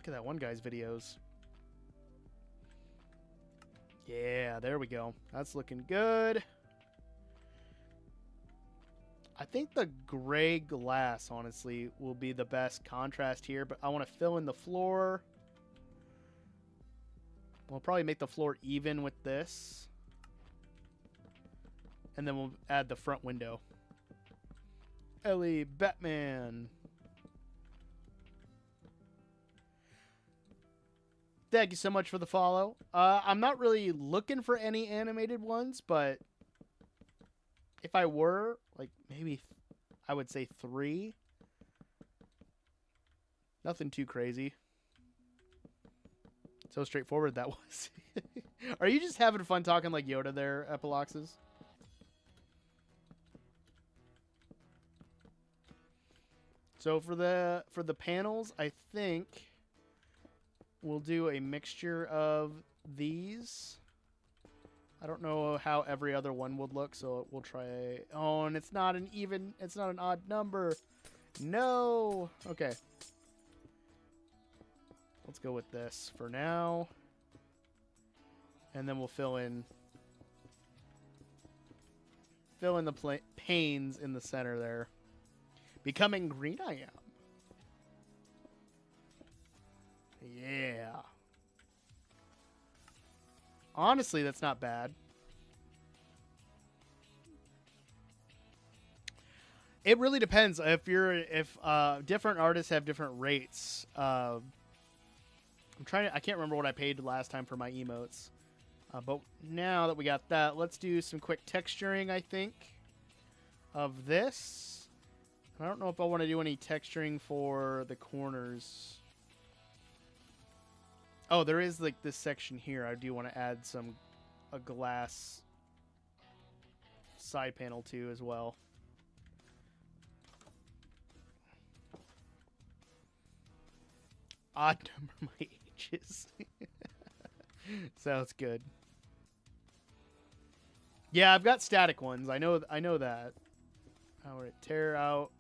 that one guy's videos. Yeah, there we go. That's looking good. I think the gray glass, honestly, will be the best contrast here, but I want to fill in the floor. We'll probably make the floor even with this. And then we'll add the front window. Ellie, Batman. Thank you so much for the follow. I'm not really looking for any animated ones, but if I were, like, maybe I would say 3. Nothing too crazy. So straightforward that was. Are you just having fun talking like Yoda there, Epiloxes? So for the panels, I think we'll do a mixture of these. I don't know how every other one would look, so we'll try. Oh, and it's not an even, it's not an odd number. No. Okay. Let's go with this for now. And then we'll fill in fill in the panes in the center there. Becoming green I am. Yeah. Honestly, that's not bad. It really depends if different artists have different rates. I can't remember what I paid last time for my emotes. But now that we got that, let's do some quick texturing, I think, of this. I don't know if I want to do any texturing for the corners. Oh, there is like this section here. I do want to add a glass side panel to as well. Odd number my ages. Sounds good. Yeah, I've got static ones. I know that. I want to tear out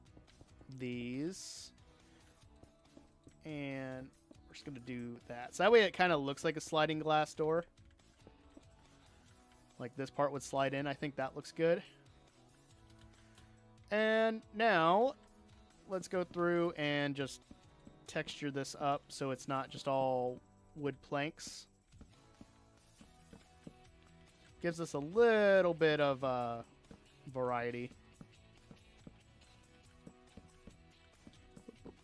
these. And we're just going to do that. So that way it kind of looks like a sliding glass door. Like this part would slide in. I think that looks good. And now let's go through and just texture this up so it's not just all wood planks. Gives us a little bit of variety.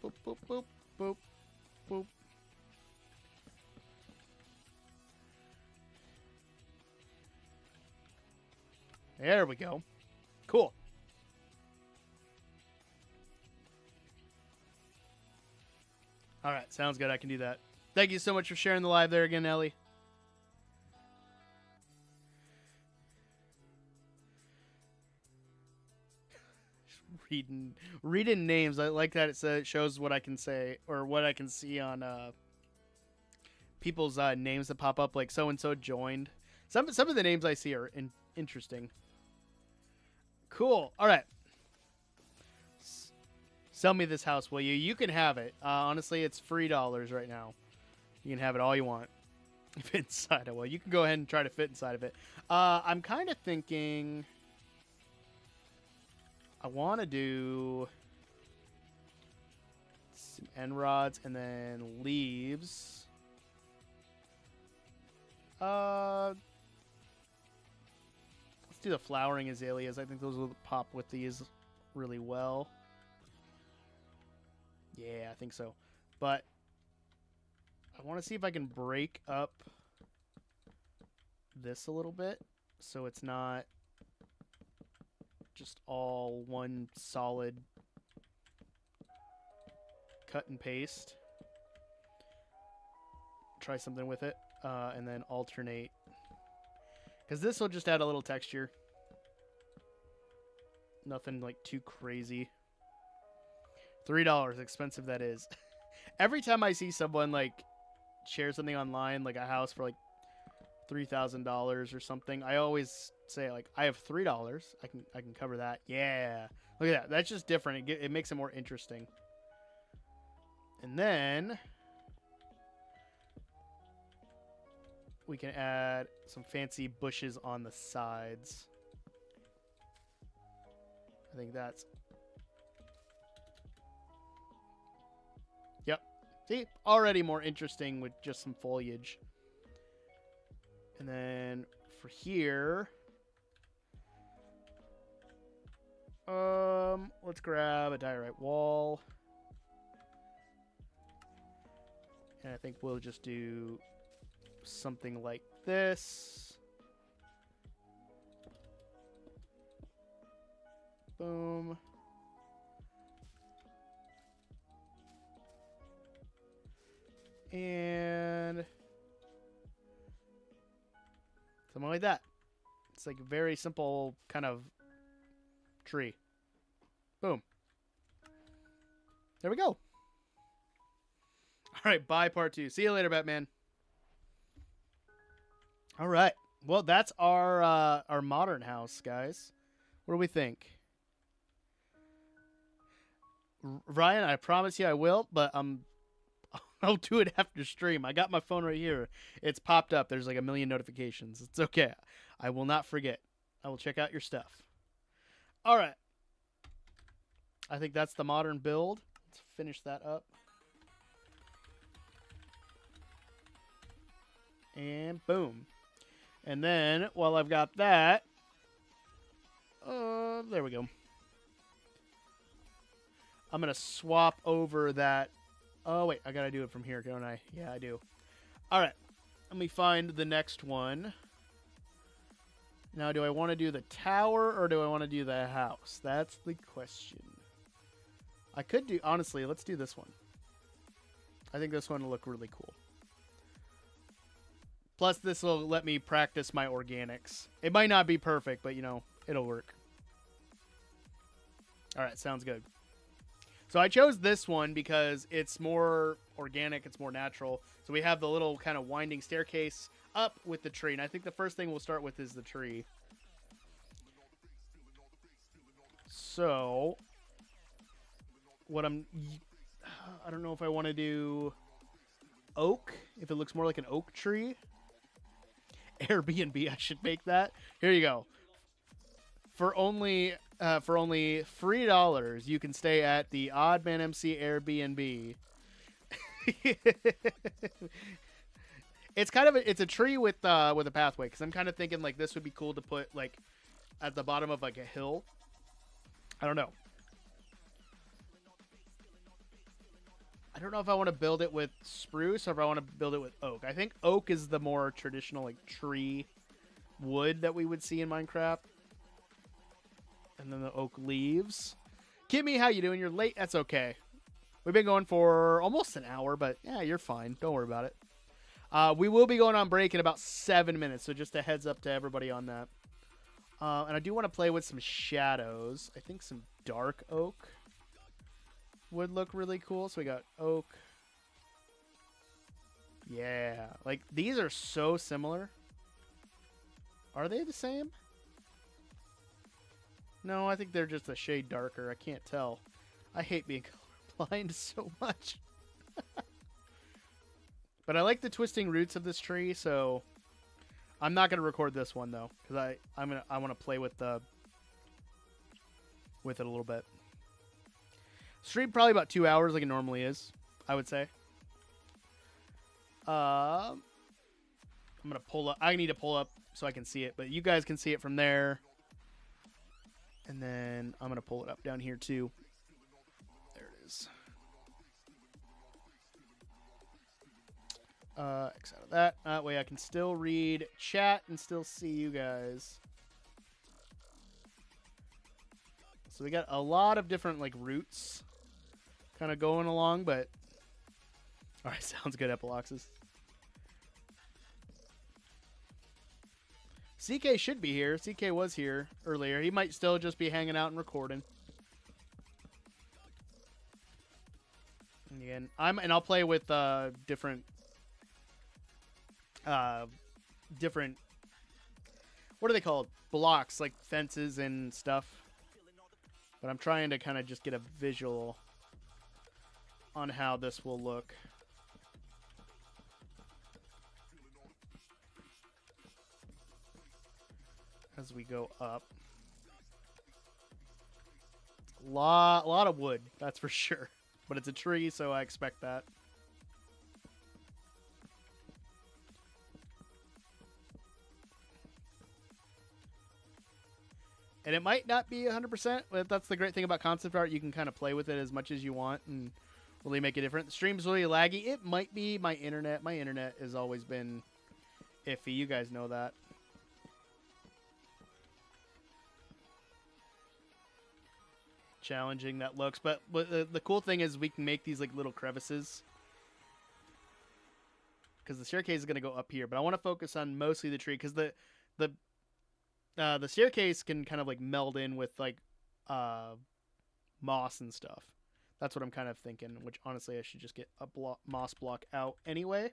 Boop, boop, boop, boop, boop. There we go. Cool. All right, sounds good. I can do that. Thank you so much for sharing the live there again, Ellie. Reading names. I like that it shows what I can say or what I can see on people's names that pop up, like so and so joined. Some of the names I see are interesting. Cool. All right. Sell me this house, will you? You can have it. Honestly, it's $3 right now. You can have it all you want. Fit inside it. Well, you can go ahead and try to fit inside of it. I'm kind of thinking I want to do some end rods and then leaves. Let's do the flowering azaleas. I think those will pop with these really well. Yeah, I think so. But I want to see if I can break up this a little bit so it's not just all one solid cut and paste. Try something with it and then alternate. Because this will just add a little texture. Nothing like too crazy. $3, expensive that is. Every time I see someone like share something online, like a house for like $3,000 or something, I always say like, I have $3. I can cover that. Yeah, look at that. That's just different. It makes it more interesting. And then we can add some fancy bushes on the sides. I think that's... Yep. See? Already more interesting with just some foliage. And then for here... let's grab a diorite wall. And I think we'll just do something like this. Boom. And something like that. It's like a very simple kind of tree. Boom. There we go. All right, bye part 2. See you later, Batman. All right. Well, that's our modern house, guys. What do we think? Ryan, I promise you I will, but I'll do it after stream. I got my phone right here. It's popped up. There's like a million notifications. It's okay. I will not forget. I will check out your stuff. All right. I think that's the modern build. Let's finish that up. And boom. And then, while I've got that, there we go. I'm going to swap over that. Oh, wait, I got to do it from here, don't I? Yeah, I do. All right. Let me find the next one. Now, do I want to do the tower or do I want to do the house? That's the question. I could do, honestly, let's do this one. I think this one will look really cool. Plus, this will let me practice my organics. It might not be perfect, but, you know, it'll work. All right, sounds good. So I chose this one because it's more organic, it's more natural. So we have the little kind of winding staircase up with the tree. And I think the first thing we'll start with is the tree. So, I don't know if I want to do oak, if it looks more like an oak tree. Airbnb, I should make that. Here you go. For only $3, you can stay at the OddManMC Airbnb. It's kind of it's a tree with a pathway, because I'm kind of thinking like this would be cool to put like at the bottom of like a hill. I don't know. I don't know if I want to build it with spruce or if I want to build it with oak. I think oak is the more traditional like tree wood that we would see in Minecraft. And then the oak leaves. Kimmy, how you doing? You're late. That's okay. We've been going for almost an hour, but yeah, you're fine. Don't worry about it. We will be going on break in about 7 minutes, so just a heads up to everybody on that. And I do want to play with some shadows. I think some dark oak would look really cool. So we got oak. Yeah. Like, these are so similar. Are they the same? No, I think they're just a shade darker. I can't tell. I hate being colorblind so much. But I like the twisting roots of this tree, so I'm not going to record this one though, because I want to play with it a little bit. Stream probably about 2 hours, like it normally is, I would say. I'm gonna pull up. I need to pull up so I can see it, but you guys can see it from there. And then I'm gonna pull it up down here too. There it is. X out of that. That way I can still read chat and still see you guys. So we got a lot of different like routes kind of going along, but all right, sounds good, Epiloxus. CK should be here. CK was here earlier. He might still just be hanging out and recording. And again, I'll play with different what are they called? Blocks, like fences and stuff. But I'm trying to kind of just get a visual on how this will look. As we go up. Lot of wood, that's for sure. But it's a tree, so I expect that. And it might not be 100%, but that's the great thing about concept art. You can kind of play with it as much as you want and really make it different. The stream's really laggy. It might be my internet. My internet has always been iffy. You guys know that. Challenging that looks, but the cool thing is we can make these like little crevices because the staircase is going to go up here, but I want to focus on mostly the tree because the staircase can kind of like meld in with like moss and stuff. That's what I'm kind of thinking, which honestly I should just get a moss block out anyway.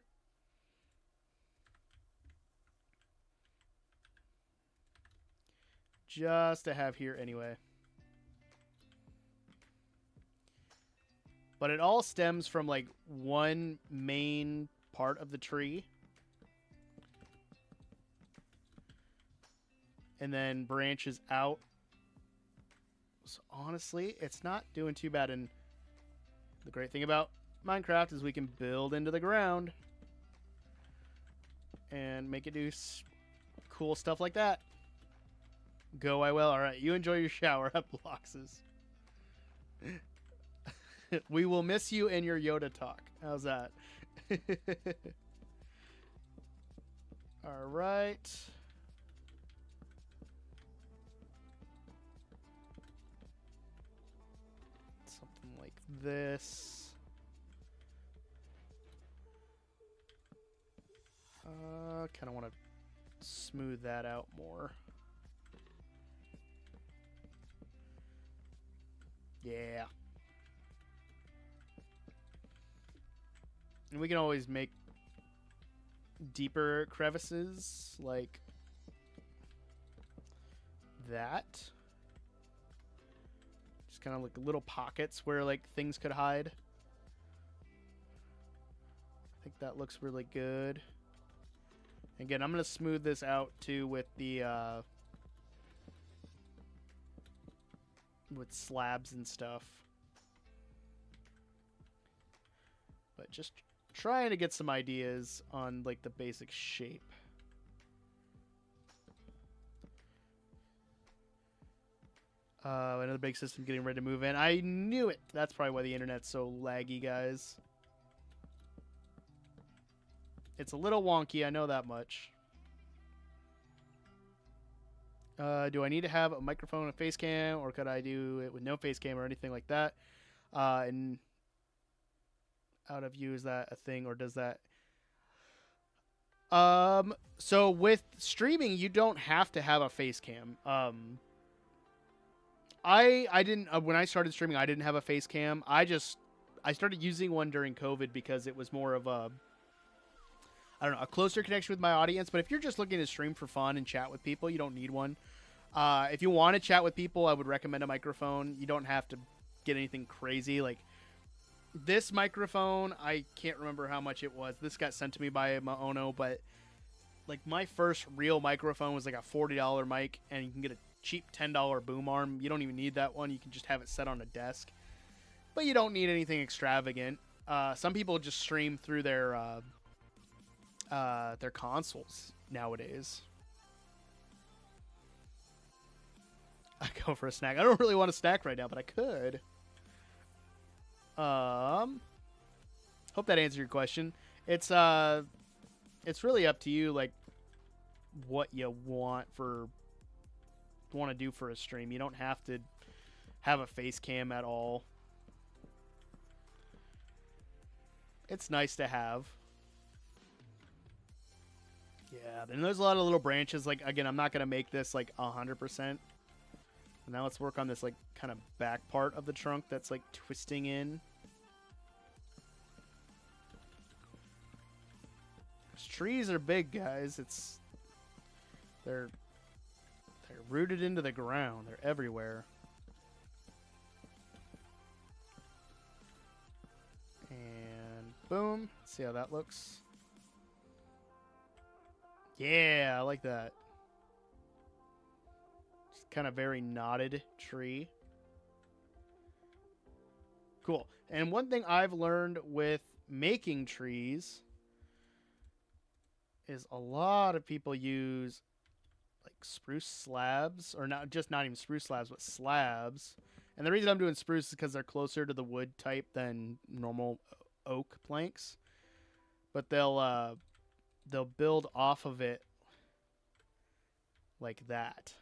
Just to have here anyway. But it all stems from like one main part of the tree. And then branches out So honestly, it's not doing too bad. And the great thing about Minecraft is we can build into the ground and make it do cool stuff like that. Go, I will. All right, you enjoy your shower at Blox's. We will miss you in your Yoda talk. How's that? All right. Something like this. Kind of want to smooth that out more. Yeah. And we can always make deeper crevices like that. Just kind of like little pockets where like things could hide. I think that looks really good. Again, I'm going to smooth this out too with the with slabs and stuff. But just trying to get some ideas on like the basic shape. Another big system getting ready to move in. I knew it. That's probably why the internet's so laggy, guys. It's a little wonky, I know that much. Do I need to have a microphone and face cam, or could I do it with no face cam or anything like that? And out of view, is that a thing, or does that? So with streaming, you don't have to have a face cam. I didn't when I started streaming, I didn't have a face cam. I started using one during COVID because it was more of a, I don't know, a closer connection with my audience. But if you're just looking to stream for fun and chat with people, you don't need one. If you want to chat with people, I would recommend a microphone. You don't have to get anything crazy. Like this microphone, I can't remember how much it was. This got sent to me by Maono, but like my first real microphone was like a $40 mic, and you can get a cheap $10 boom arm. You don't even need that one. You can just have it set on a desk. But you don't need anything extravagant. Some people just stream through their consoles nowadays. I go for a snack. I don't really want a snack right now, but I could. Hope that answered your question. It's really up to you, like what you want to do for a stream. You don't have to have a face cam at all. It's nice to have. Yeah, and there's a lot of little branches. Like, again, I'm not going to make this like 100%. Now let's work on this like kind of back part of the trunk that's like twisting in. Those trees are big, guys. They're rooted into the ground. They're everywhere. And boom. See how that looks? Yeah, I like that. Kind of very knotted tree. Cool. And one thing I've learned with making trees is a lot of people use like spruce slabs, or not even spruce slabs, but slabs. And the reason I'm doing spruce is because they're closer to the wood type than normal oak planks. But they'll build off of it like that.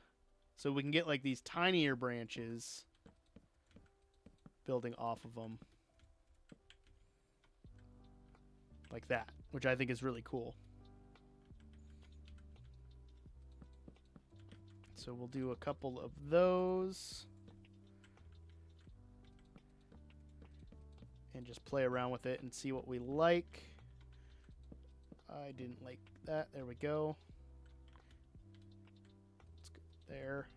So we can get like these tinier branches building off of them. Like that, which I think is really cool. So we'll do a couple of those. And just play around with it and see what we like. I didn't like that. There we go. There.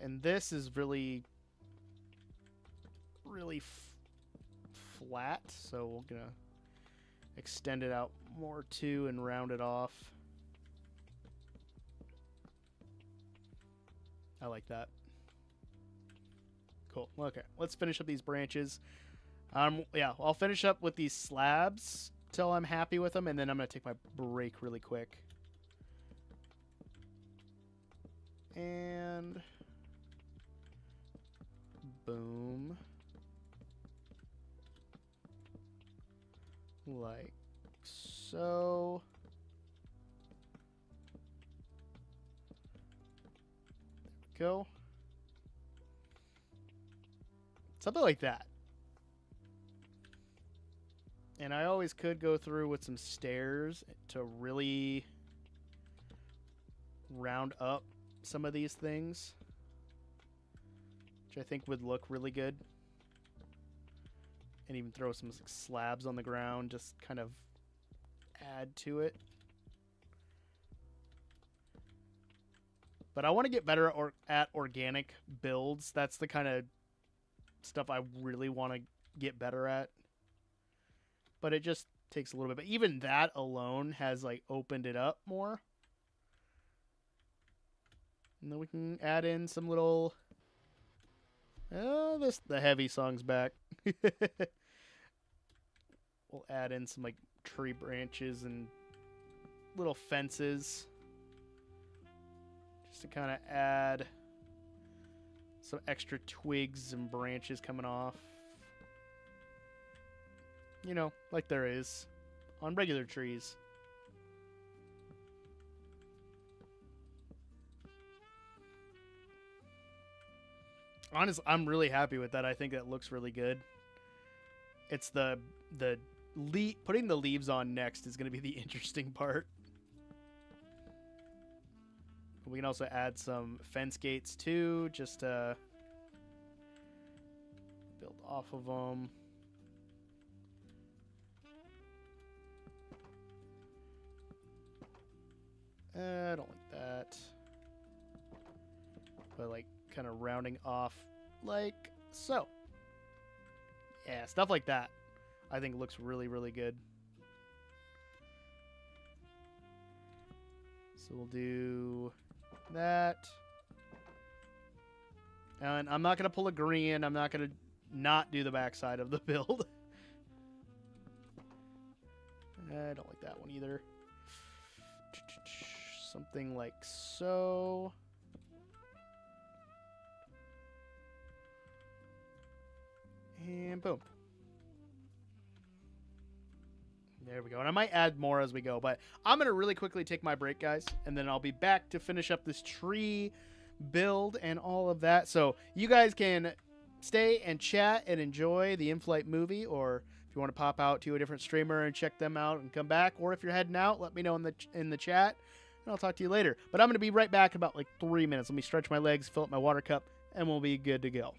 And this is really flat, so we're gonna extend it out more too and round it off. I like that. Cool. Okay, let's finish up these branches. Yeah, I'll finish up with these slabs till I'm happy with them, and then I'm gonna take my break really quick. And boom. Like so. There we go. Something like that. And I always could go through with some stairs to really round up some of these things, which I think would look really good. And even throw some slabs on the ground, just kind of add to it. But I want to get better at organic builds. That's the kind of stuff I really want to get better at. But it just takes a little bit. But even that alone has like opened it up more. And then we can add in some little... Oh, the heavy song's back. We'll add in some like tree branches and little fences. Just to kind of add some extra twigs and branches coming off. You know, like there is on regular trees. Honestly, I'm really happy with that. I think that looks really good. It's putting the leaves on next is going to be the interesting part. We can also add some fence gates too, just to build off of them. I don't like that. But like kind of rounding off like so. Yeah, stuff like that I think looks really, really good. So we'll do that. And I'm not going to pull a green. I'm not going to not do the backside of the build. I don't like that one either. Something like so. And boom. There we go. And I might add more as we go, but I'm going to really quickly take my break, guys, and then I'll be back to finish up this tree build and all of that. So you guys can stay and chat and enjoy the in-flight movie, or if you want to pop out to a different streamer and check them out and come back, or if you're heading out, let me know in the chat, and I'll talk to you later. But I'm going to be right back in about like 3 minutes. Let me stretch my legs, fill up my water cup, and we'll be good to go.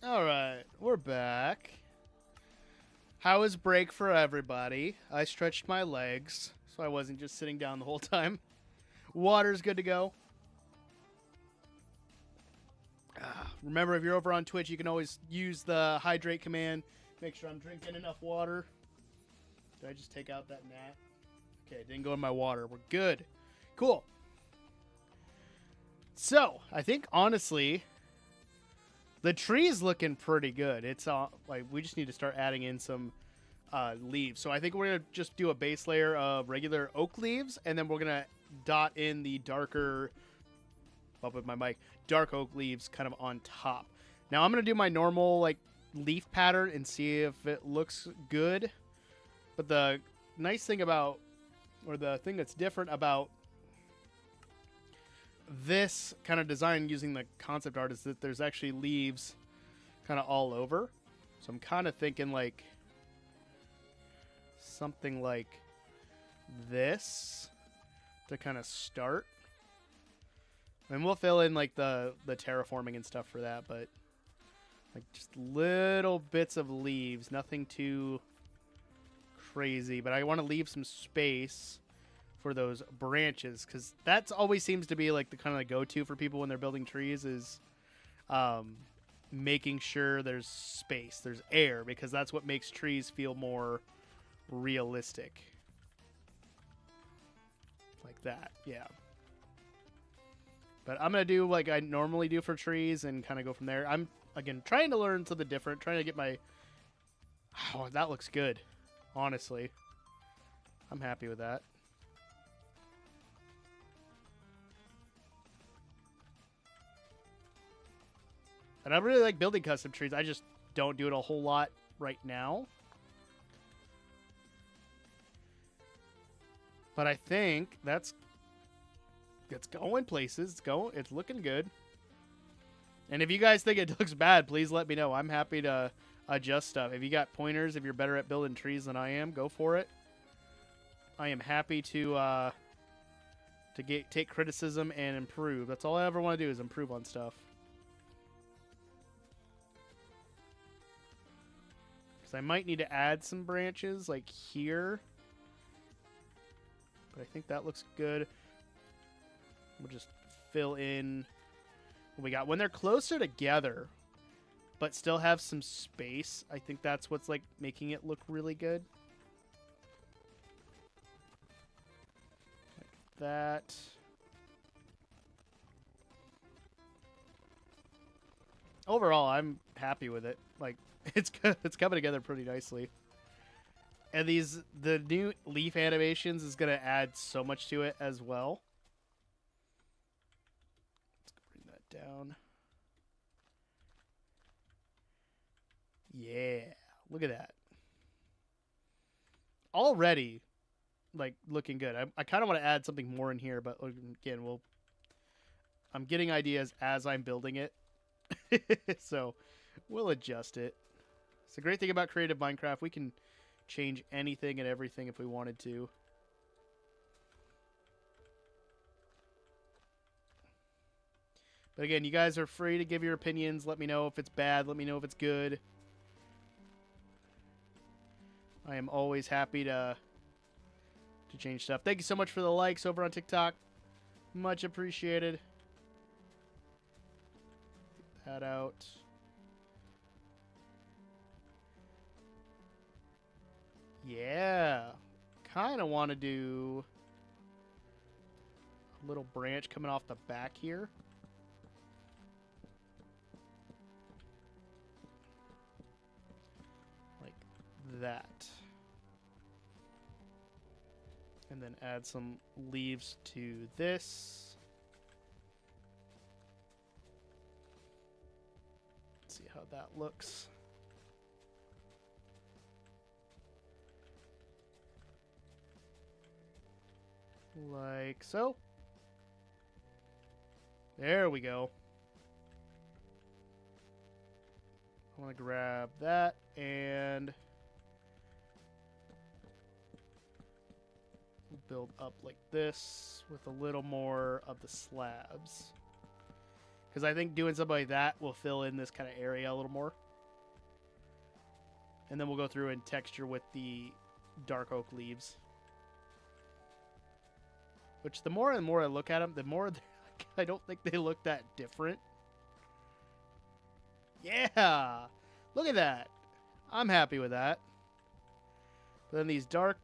All right, we're back. How was break for everybody? I stretched my legs, so I wasn't just sitting down the whole time. Water's good to go. Remember, if you're over on Twitch, you can always use the hydrate command. Make sure I'm drinking enough water. Did I just take out that gnat? Okay, it didn't go in my water. We're good. Cool. So, I think, honestly, the tree's looking pretty good. It's like we just need to start adding in some leaves. So I think we're going to just do a base layer of regular oak leaves, and then we're going to dot in the darker, up with my mic, dark oak leaves kind of on top. Now I'm going to do my normal like leaf pattern and see if it looks good. But the nice thing about, or the thing that's different about this kind of design using the concept art is that there's actually leaves kind of all over. So I'm kind of thinking like something like this to kind of start. And we'll fill in like the terraforming and stuff for that, but like just little bits of leaves, nothing too crazy, but I want to leave some space for those branches, because that's always seems to be like the kind of go-to for people when they're building trees is making sure there's space, there's air, because that's what makes trees feel more realistic. Like that, yeah. But I'm going to do like I normally do for trees and kind of go from there. I'm, again, trying to learn something different, trying to get my... Oh, that looks good, honestly. I'm happy with that. And I really like building custom trees. I just don't do it a whole lot right now. But I think it's going places. It's looking good. And if you guys think it looks bad, please let me know. I'm happy to adjust stuff. If you got pointers, if you're better at building trees than I am, go for it. I am happy to take criticism and improve. That's all I ever want to do is improve on stuff. I might need to add some branches like here, but I think that looks good. We'll just fill in what we got. When they're closer together but still have some space, I think that's what's like making it look really good. Like that. Overall, I'm happy with it. Like, it's coming together pretty nicely. And the new leaf animations is going to add so much to it as well. Let's bring that down. Yeah, look at that. Already, like, looking good. I kind of want to add something more in here, but again, I'm getting ideas as I'm building it. So we'll adjust it. It's the great thing about creative Minecraft. We can change anything and everything if we wanted to. But again, you guys are free to give your opinions. Let me know if it's bad. Let me know if it's good. I am always happy to change stuff. Thank you so much for the likes over on TikTok. Much appreciated. Get that out. Yeah. Kind of want to do a little branch coming off the back here. Like that. And then add some leaves to this. Let's see how that looks. Like so. There we go. I want to grab that and build up like this with a little more of the slabs. Because I think doing something like that will fill in this kind of area a little more. And then we'll go through and texture with the dark oak leaves. Which the more and more I look at them, the more I don't think they look that different. Yeah! Look at that! I'm happy with that. But then these dark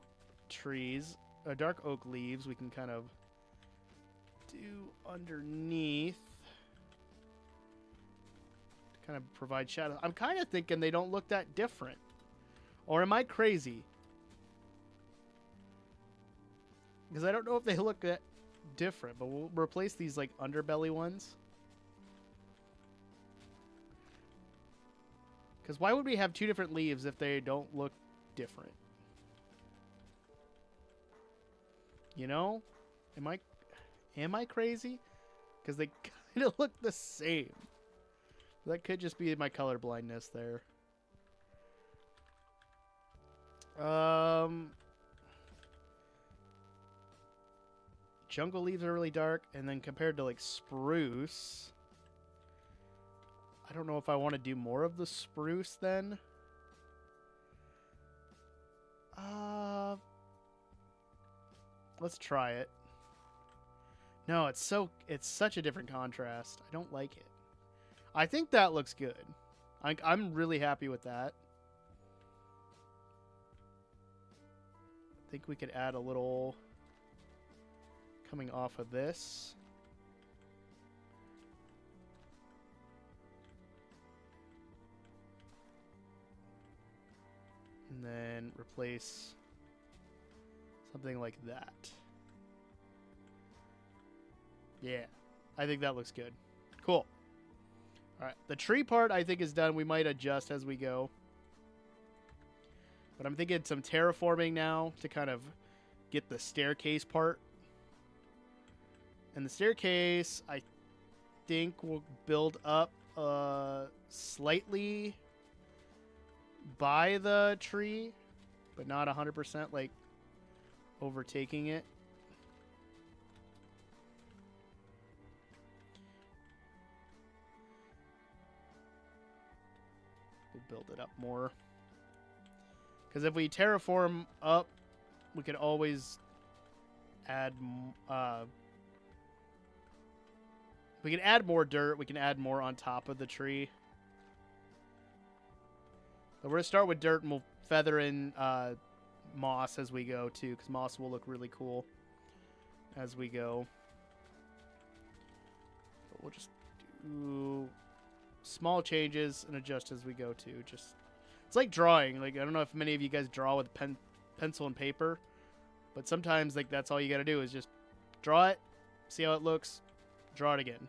trees, dark oak leaves, we can kind of do underneath. To kind of provide shadow. I'm kind of thinking they don't look that different. Or am I crazy? Because I don't know if they look that different, but we'll replace these like underbelly ones. Because why would we have two different leaves if they don't look different? You know? Am I crazy? Because they kind of look the same. That could just be my color blindness there. Jungle leaves are really dark, and then compared to like spruce, I don't know if I want to do more of the spruce then. Let's try it. No, it's such a different contrast. I don't like it. I think that looks good. I'm really happy with that. I think we could add a little coming off of this. And then replace something like that. Yeah, I think that looks good. Cool. All right, the tree part I think is done. We might adjust as we go. But I'm thinking some terraforming now to kind of get the staircase part. And the staircase, I think, will build up slightly by the tree, but not 100%, like overtaking it. We'll build it up more. Because if we terraform up, we could always add... we can add more dirt. We can add more on top of the tree. But we're going to start with dirt, and we'll feather in moss as we go, too. Because moss will look really cool as we go. But we'll just do small changes and adjust as we go, too. It's like drawing. Like, I don't know if many of you guys draw with pencil and paper, but sometimes like that's all you got to do is just draw it, see how it looks, draw it again.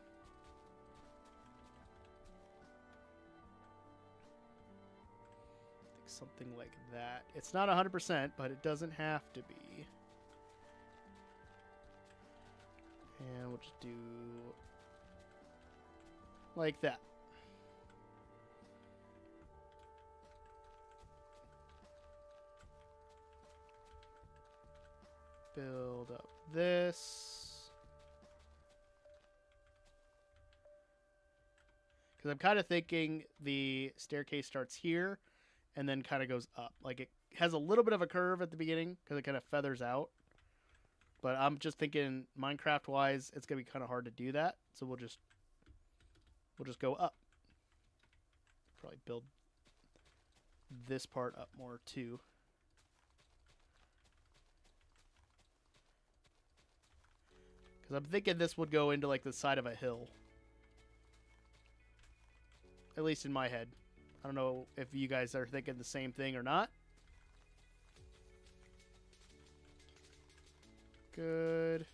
Something like that. It's not 100%, but it doesn't have to be. And we'll just do like that. Build up this. Because I'm kind of thinking the staircase starts here and then kind of goes up. Like it has a little bit of a curve at the beginning because it kind of feathers out. But I'm just thinking Minecraft-wise, it's going to be kind of hard to do that. So we'll just go up. Probably build this part up more too. Because I'm thinking this would go into like the side of a hill. At least in my head. I don't know if you guys are thinking the same thing or not. Good.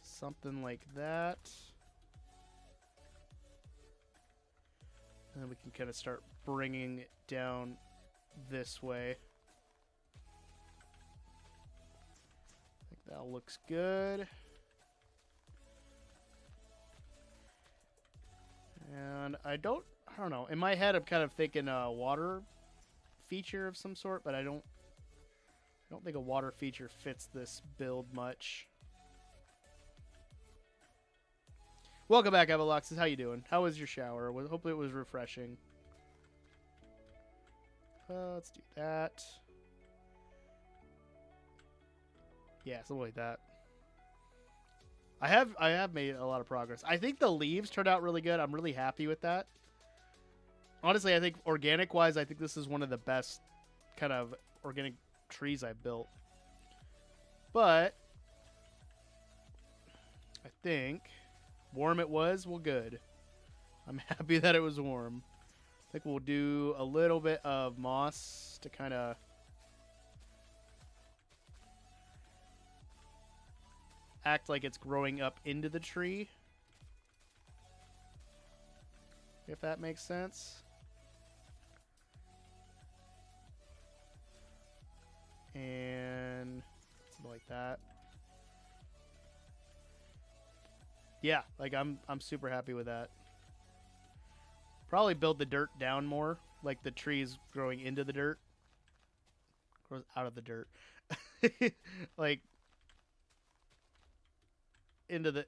Something like that. And then we can kind of start bringing it down this way. I think that looks good. And I don't know. In my head, I'm kind of thinking a water feature of some sort, but I don't think a water feature fits this build much. Welcome back, Evaloxes. How you doing? How was your shower? Hopefully it was refreshing. Let's do that. Yeah, something like that. I have made a lot of progress. I think the leaves turned out really good. I'm really happy with that. Honestly, I think organic-wise, I think this is one of the best kind of organic trees I've built. But I think warm it was, well, good. I'm happy that it was warm. I think we'll do a little bit of moss to kind of act like it's growing up into the tree. If that makes sense. And something like that. Yeah, like I'm super happy with that. Probably build the dirt down more, like the trees growing into the dirt. Grows out of the dirt. Like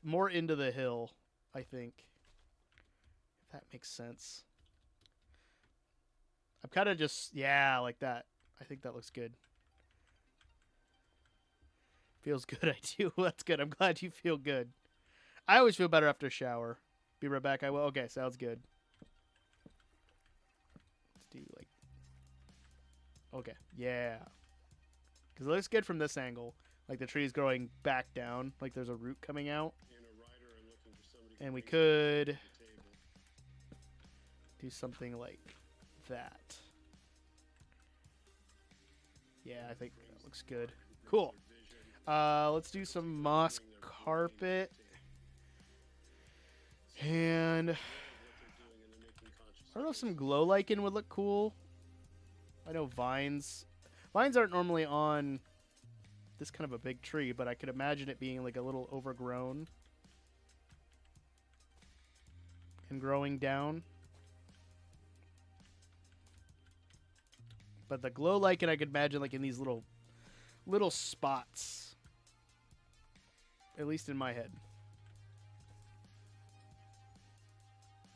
more into the hill, I think. If that makes sense. I'm kind of just, yeah, like that. I think that looks good. Feels good, I do. That's good. I'm glad you feel good. I always feel better after a shower. Be right back, I will. Okay, sounds good. Let's do like... Okay, yeah. Because it looks good from this angle. Like the tree's growing back down. Like there's a root coming out. And we could do something like that. Yeah, I think that looks good. Cool. Let's do some moss carpet. And I don't know if some glow lichen would look cool. I know vines. Vines aren't normally on this kind of a big tree, but I could imagine it being like a little overgrown and growing down. But the glow lichen I could imagine like in these little spots. At least in my head.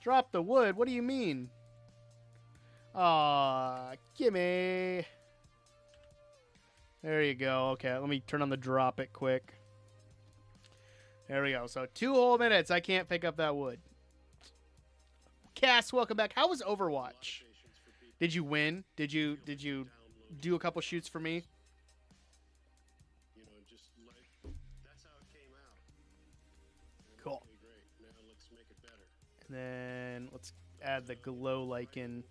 Drop the wood? What do you mean? Aw, gimme. There you go. Okay, let me turn on the drop it quick. There we go. So 2 whole minutes. I can't pick up that wood. Cass, welcome back. How was Overwatch? Did you win? Did you do a couple shoots for me? Cool. And then let's add the glow lichen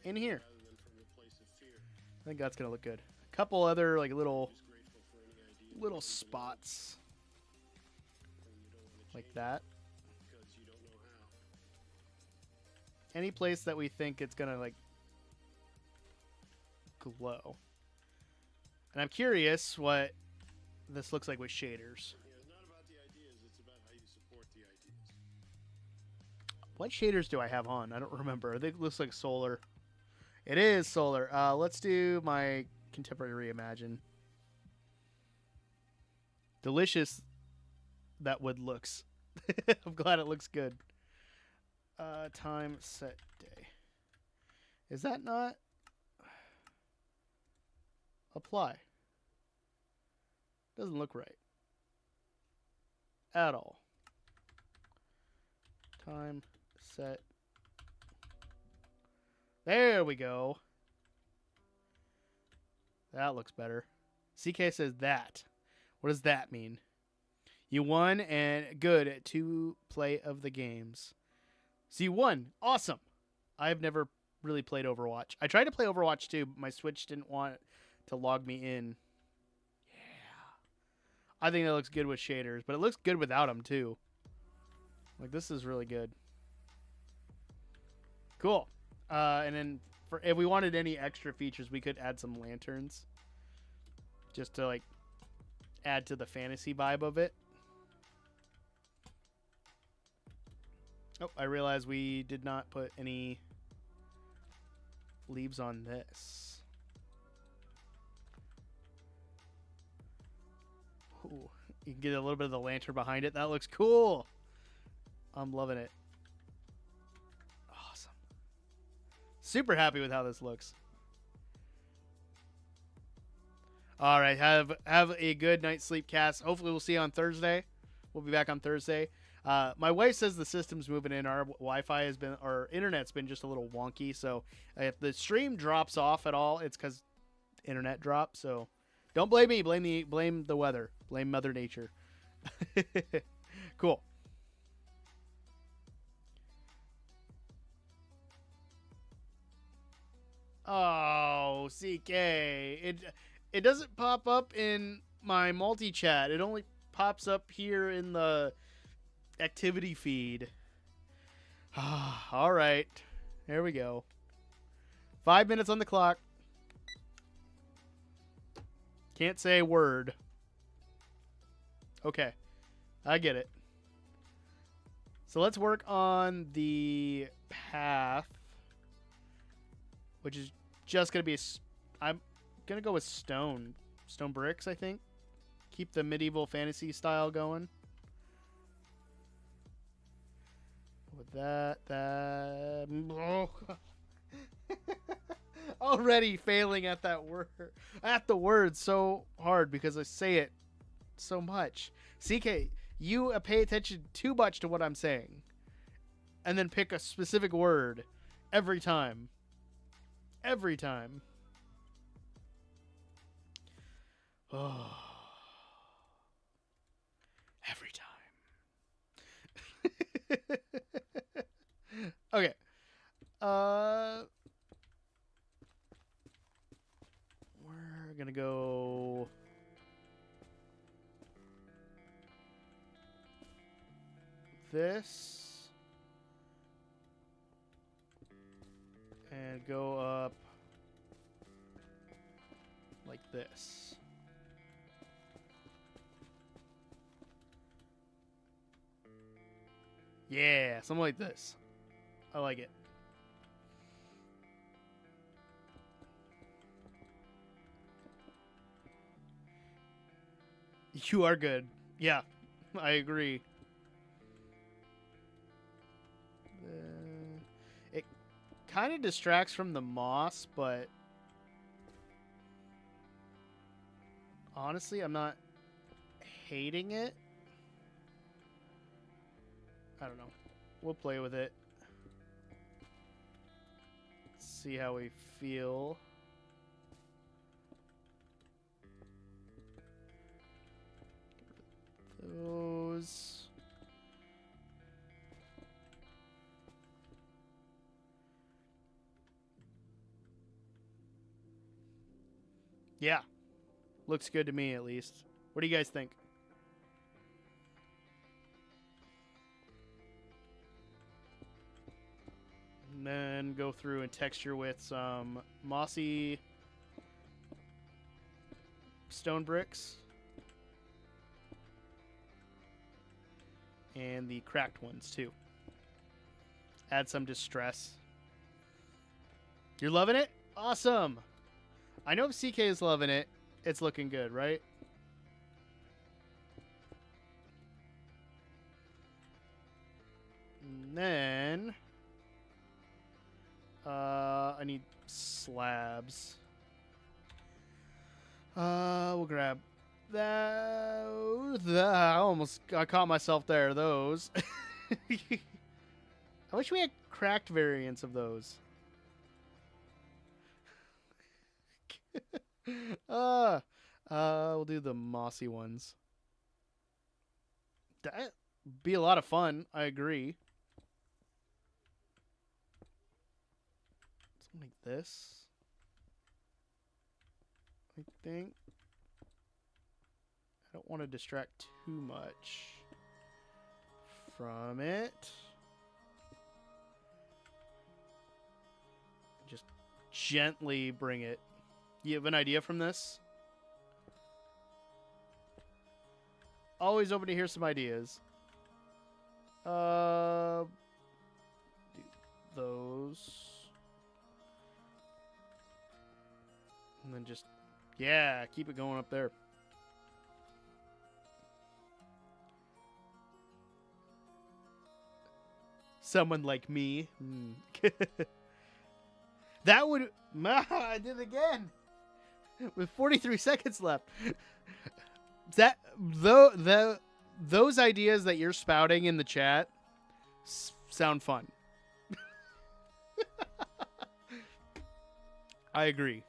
in here. I think that's gonna look good. A couple other like little spots like that. Any place that we think it's gonna like glow. And I'm curious what this looks like with shaders. What shaders do I have on? I don't remember. I think it looks like solar. It is solar. Let's do my contemporary reimagine. Delicious that wood looks. I'm glad it looks good. Time set day. Is that not? Apply. Doesn't look right. At all. Time set. There we go. That looks better. CK says that. What does that mean? You won and good at 2 play of the games. So you won. Awesome. I've never really played Overwatch. I tried to play Overwatch too, but my Switch didn't want to log me in. Yeah. I think that looks good with shaders, but it looks good without them too. Like this is really good. Cool. And then if we wanted any extra features, we could add some lanterns. Just to like add to the fantasy vibe of it. Oh, I realized we did not put any leaves on this. Ooh, you can get a little bit of the lantern behind it. That looks cool. I'm loving it. Awesome. Super happy with how this looks. All right, have a good night's sleep, Cass. Hopefully we'll see you on Thursday. We'll be back on Thursday. My wife says the system's moving in. Our Wi-Fi has been, our internet's been just a little wonky. So if the stream drops off at all, it's because internet dropped. So don't blame me. Blame the weather. Blame Mother Nature. Cool. Oh, CK. It doesn't pop up in my multi-chat. It only pops up here in the activity feed. All right. There we go. 5 minutes on the clock. Can't say a word. Okay. I get it. So let's work on the path, which is just going to be... I'm going to go with stone. Stone bricks, I think. Keep the medieval fantasy style going. With that... Oh. Already failing at that word. At the word so hard because I say it so much. CK, you pay attention too much to what I'm saying. And then pick a specific word every time. Every time. Oh. Every time. Okay. We're gonna go this and go up like this. Yeah, something like this. I like it. You are good. Yeah, I agree. It kind of distracts from the moss, but honestly, I'm not hating it. I don't know. We'll play with it. See how we feel. Those. Yeah. Looks good to me, at least. What do you guys think? And then go through and texture with some mossy stone bricks. And the cracked ones, too. Add some distress. You're loving it? Awesome! I know if CK is loving it, it's looking good, right? And then... I need slabs. We'll grab those. I caught myself there. Those. I wish we had cracked variants of those. We'll do the mossy ones. That'd be a lot of fun. I agree. Something like this. I think. I don't want to distract too much from it. Just gently bring it. You have an idea from this? Always open to hear some ideas. Do those. And then just, yeah, keep it going up there. Someone like me. That would... I did it again. With 43 seconds left. Those ideas that you're spouting in the chat sound fun. I agree.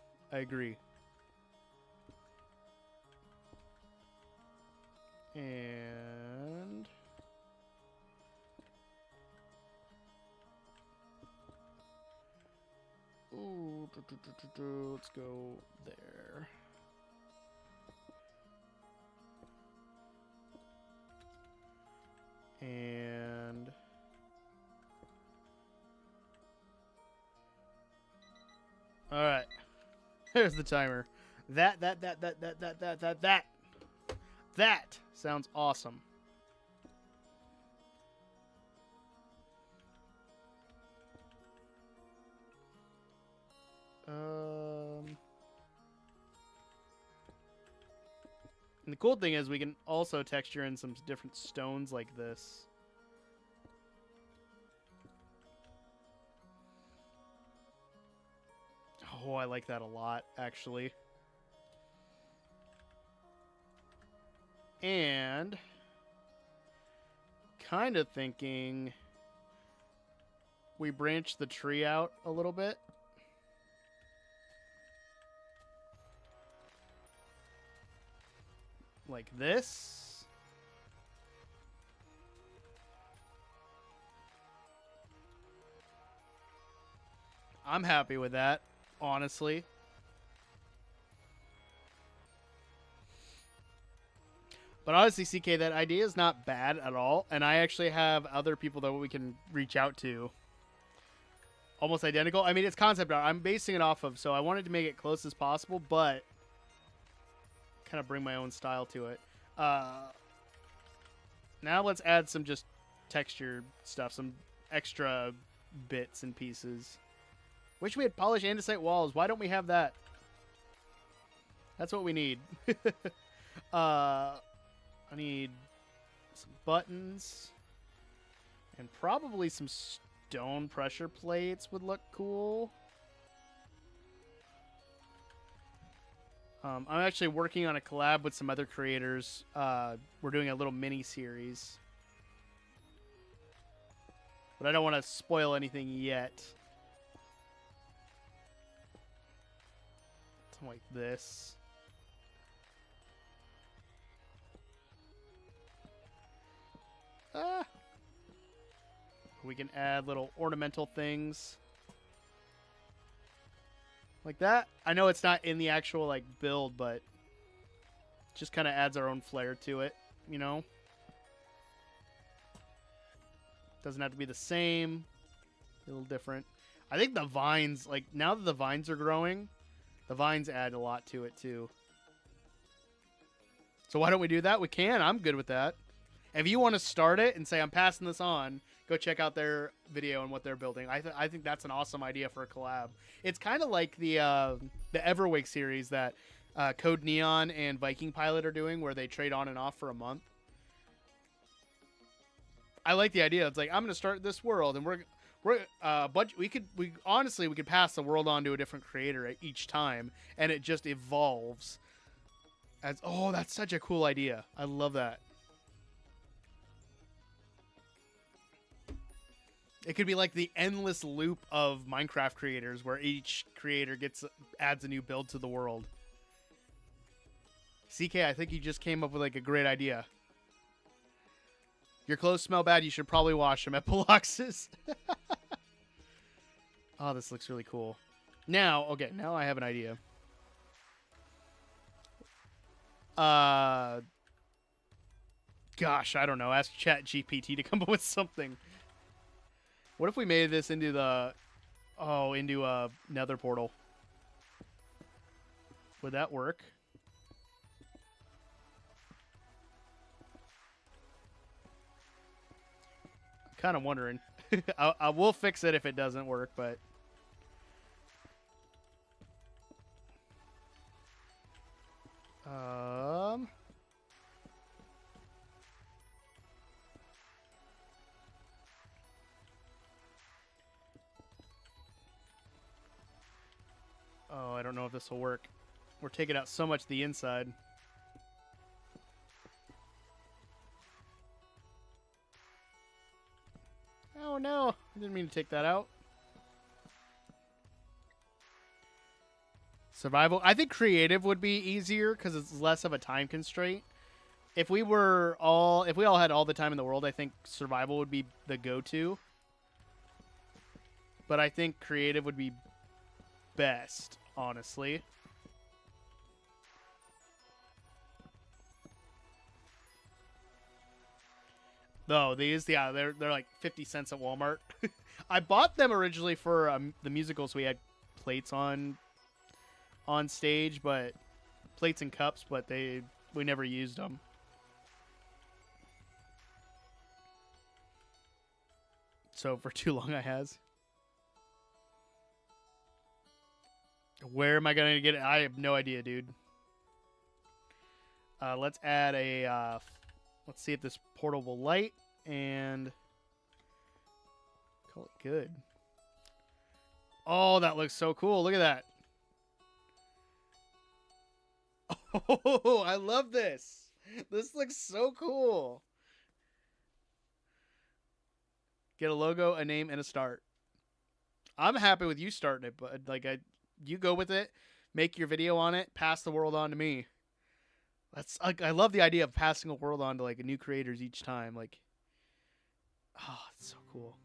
And ooh, let's go there. And all right, there's the timer. That sounds awesome. And the cool thing is we can also texture in some different stones like this. Oh, I like that a lot, actually. And kind of thinking we branch the tree out a little bit. Like this. I'm happy with that, honestly. But honestly, CK, that idea is not bad at all. And I actually have other people that we can reach out to. Almost identical. I mean, it's concept art. I'm basing it off of, so I wanted to make it close as possible, but kind of bring my own style to it. Now let's add some just texture stuff, some extra bits and pieces. Wish we had polished andesite walls. Why don't we have that? That's what we need. I need some buttons and probably some stone pressure plates would look cool. I'm actually working on a collab with some other creators. We're doing a little mini series, but I don't want to spoil anything yet. Something like this. We can add little ornamental things like that. I know it's not in the actual like build, but just kind of adds our own flair to it, you know? Doesn't have to be the same. A little different. I think the vines, like now that the vines are growing, the vines add a lot to it too. So why don't we do that? We can. I'm good with that. If you want to start it and say I'm passing this on, go check out their video and what they're building. I think that's an awesome idea for a collab. It's kind of like the Everwake series that Code Neon and Viking Pilot are doing, where they trade on and off for a month. I like the idea. It's like I'm going to start this world, and we could pass the world on to a different creator at each time, and it just evolves. That's such a cool idea. I love that. It could be like the endless loop of Minecraft creators where each creator adds a new build to the world. CK, I think you just came up with like a great idea. Your clothes smell bad. You should probably wash them at Pilox's. Oh, this looks really cool. Now I have an idea. Gosh, I don't know. Ask ChatGPT to come up with something. What if we made this into into a nether portal? Would that work? I'm kind of wondering. I will fix it if it doesn't work, but don't know if this will work. We're taking out so much of the inside. Oh no, I didn't mean to take that out. Survival. I think creative would be easier because it's less of a time constraint. If we all had all the time in the world, I think survival would be the go-to. But I think creative would be best, honestly. Though these, yeah, they're like 50 cents at Walmart. I bought them originally for the musicals we had plates on stage, but plates and cups, but we never used them. So for too long I has. Where am I going to get it? I have no idea, dude. Let's add a... let's see if this portal will light and... call it good. Oh, that looks so cool. Look at that. Oh, I love this. This looks so cool. Get a logo, a name, and a start. I'm happy with you starting it, but like you go with it, make your video on it, pass the world on to me. That's like I love the idea of passing a world on to like new creators each time. Like, oh, it's so cool.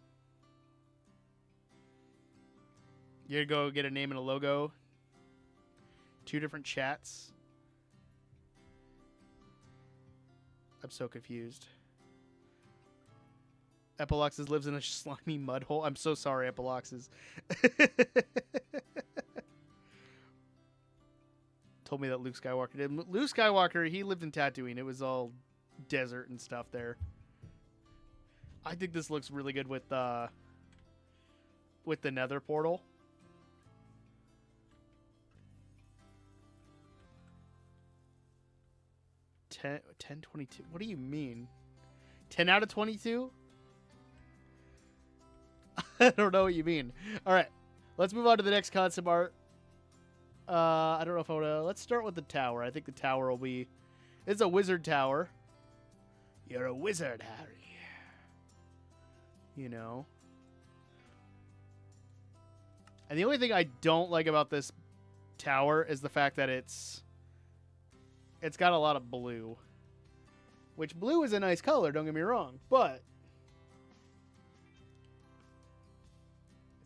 You go get a name and a logo. 2 different chats. I'm so confused. Epiloxes lives in a slimy mud hole. I'm so sorry, Epiloxes. Told me that Luke Skywalker did. Luke Skywalker, he lived in Tatooine. It was all desert and stuff there. I think this looks really good with the Nether portal. Ten 22. What do you mean? 10 out of 22? I don't know what you mean. All right, let's move on to the next concept art. I don't know if I want to... Let's start with the tower. I think the tower will be... It's a wizard tower. You're a wizard, Harry. You know. And the only thing I don't like about this tower is the fact that it's got a lot of blue. Which blue is a nice color, don't get me wrong. But...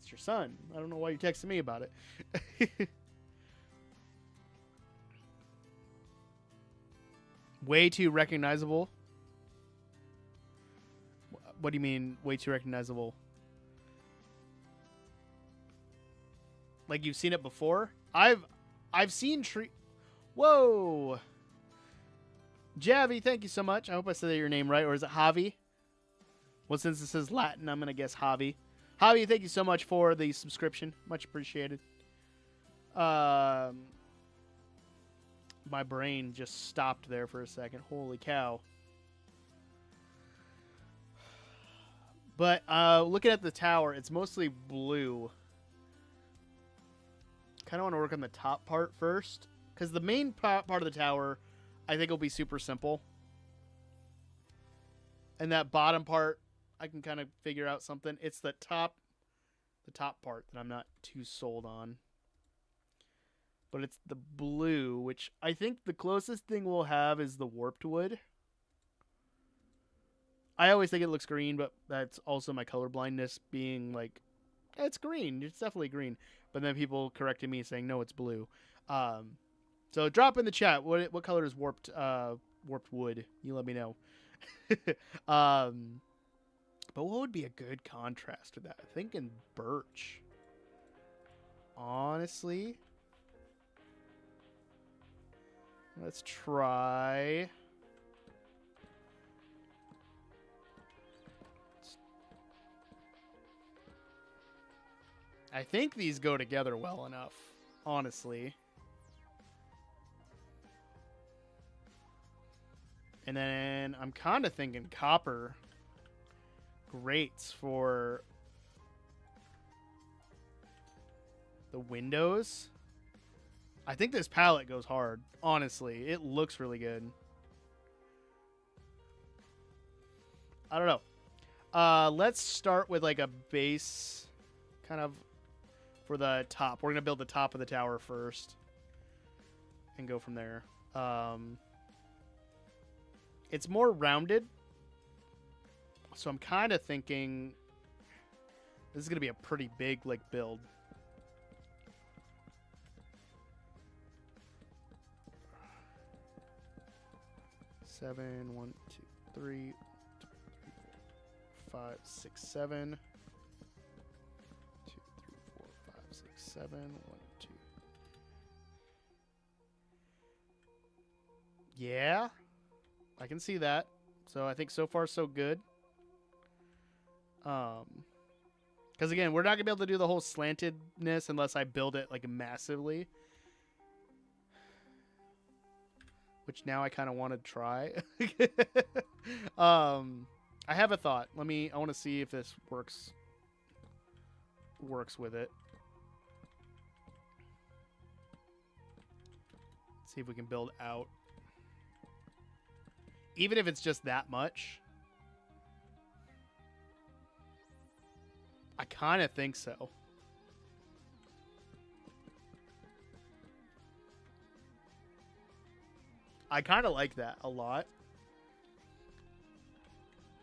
it's your son. I don't know why you're texting me about it. Way too recognizable. What do you mean, way too recognizable? Like you've seen it before? I've seen tree. Whoa, Javi, thank you so much. I hope I said your name right, or is it Javi? Well, since it says Latin, I'm gonna guess Javi. Javi, thank you so much for the subscription. Much appreciated. My brain just stopped there for a second. Holy cow. But looking at the tower, it's mostly blue. Kind of want to work on the top part first. Because the main part of the tower, I think will be super simple. And that bottom part, I can kind of figure out something. It's the top part that I'm not too sold on. But it's the blue, which I think the closest thing we'll have is the warped wood. I always think it looks green, but that's also my color blindness being like, yeah, it's green. It's definitely green. But then people corrected me saying, no, it's blue. So drop in the chat. What color is warped wood? You let me know. But what would be a good contrast to that? I'm thinking birch. Honestly. Let's try. I think these go together well enough, honestly. And then I'm kind of thinking copper grates for the windows. I think this palette goes hard. Honestly, it looks really good. I don't know. Let's start with like a base kind of for the top. We're going to build the top of the tower first and go from there. It's more rounded. So I'm kind of thinking this is going to be a pretty big like build. Seven, 1, 2, 3, 5, 6, 7. 2, 3, 4, 5, 6, 7. 1, 2. Yeah, I can see that. So I think so far so good. Because again, we're not gonna be able to do the whole slantedness unless I build it like massively. Which now I kind of want to try. I have a thought. I want to see if this works with it. See if we can build out. Even if it's just that much. I kind of think so. I kind of like that a lot.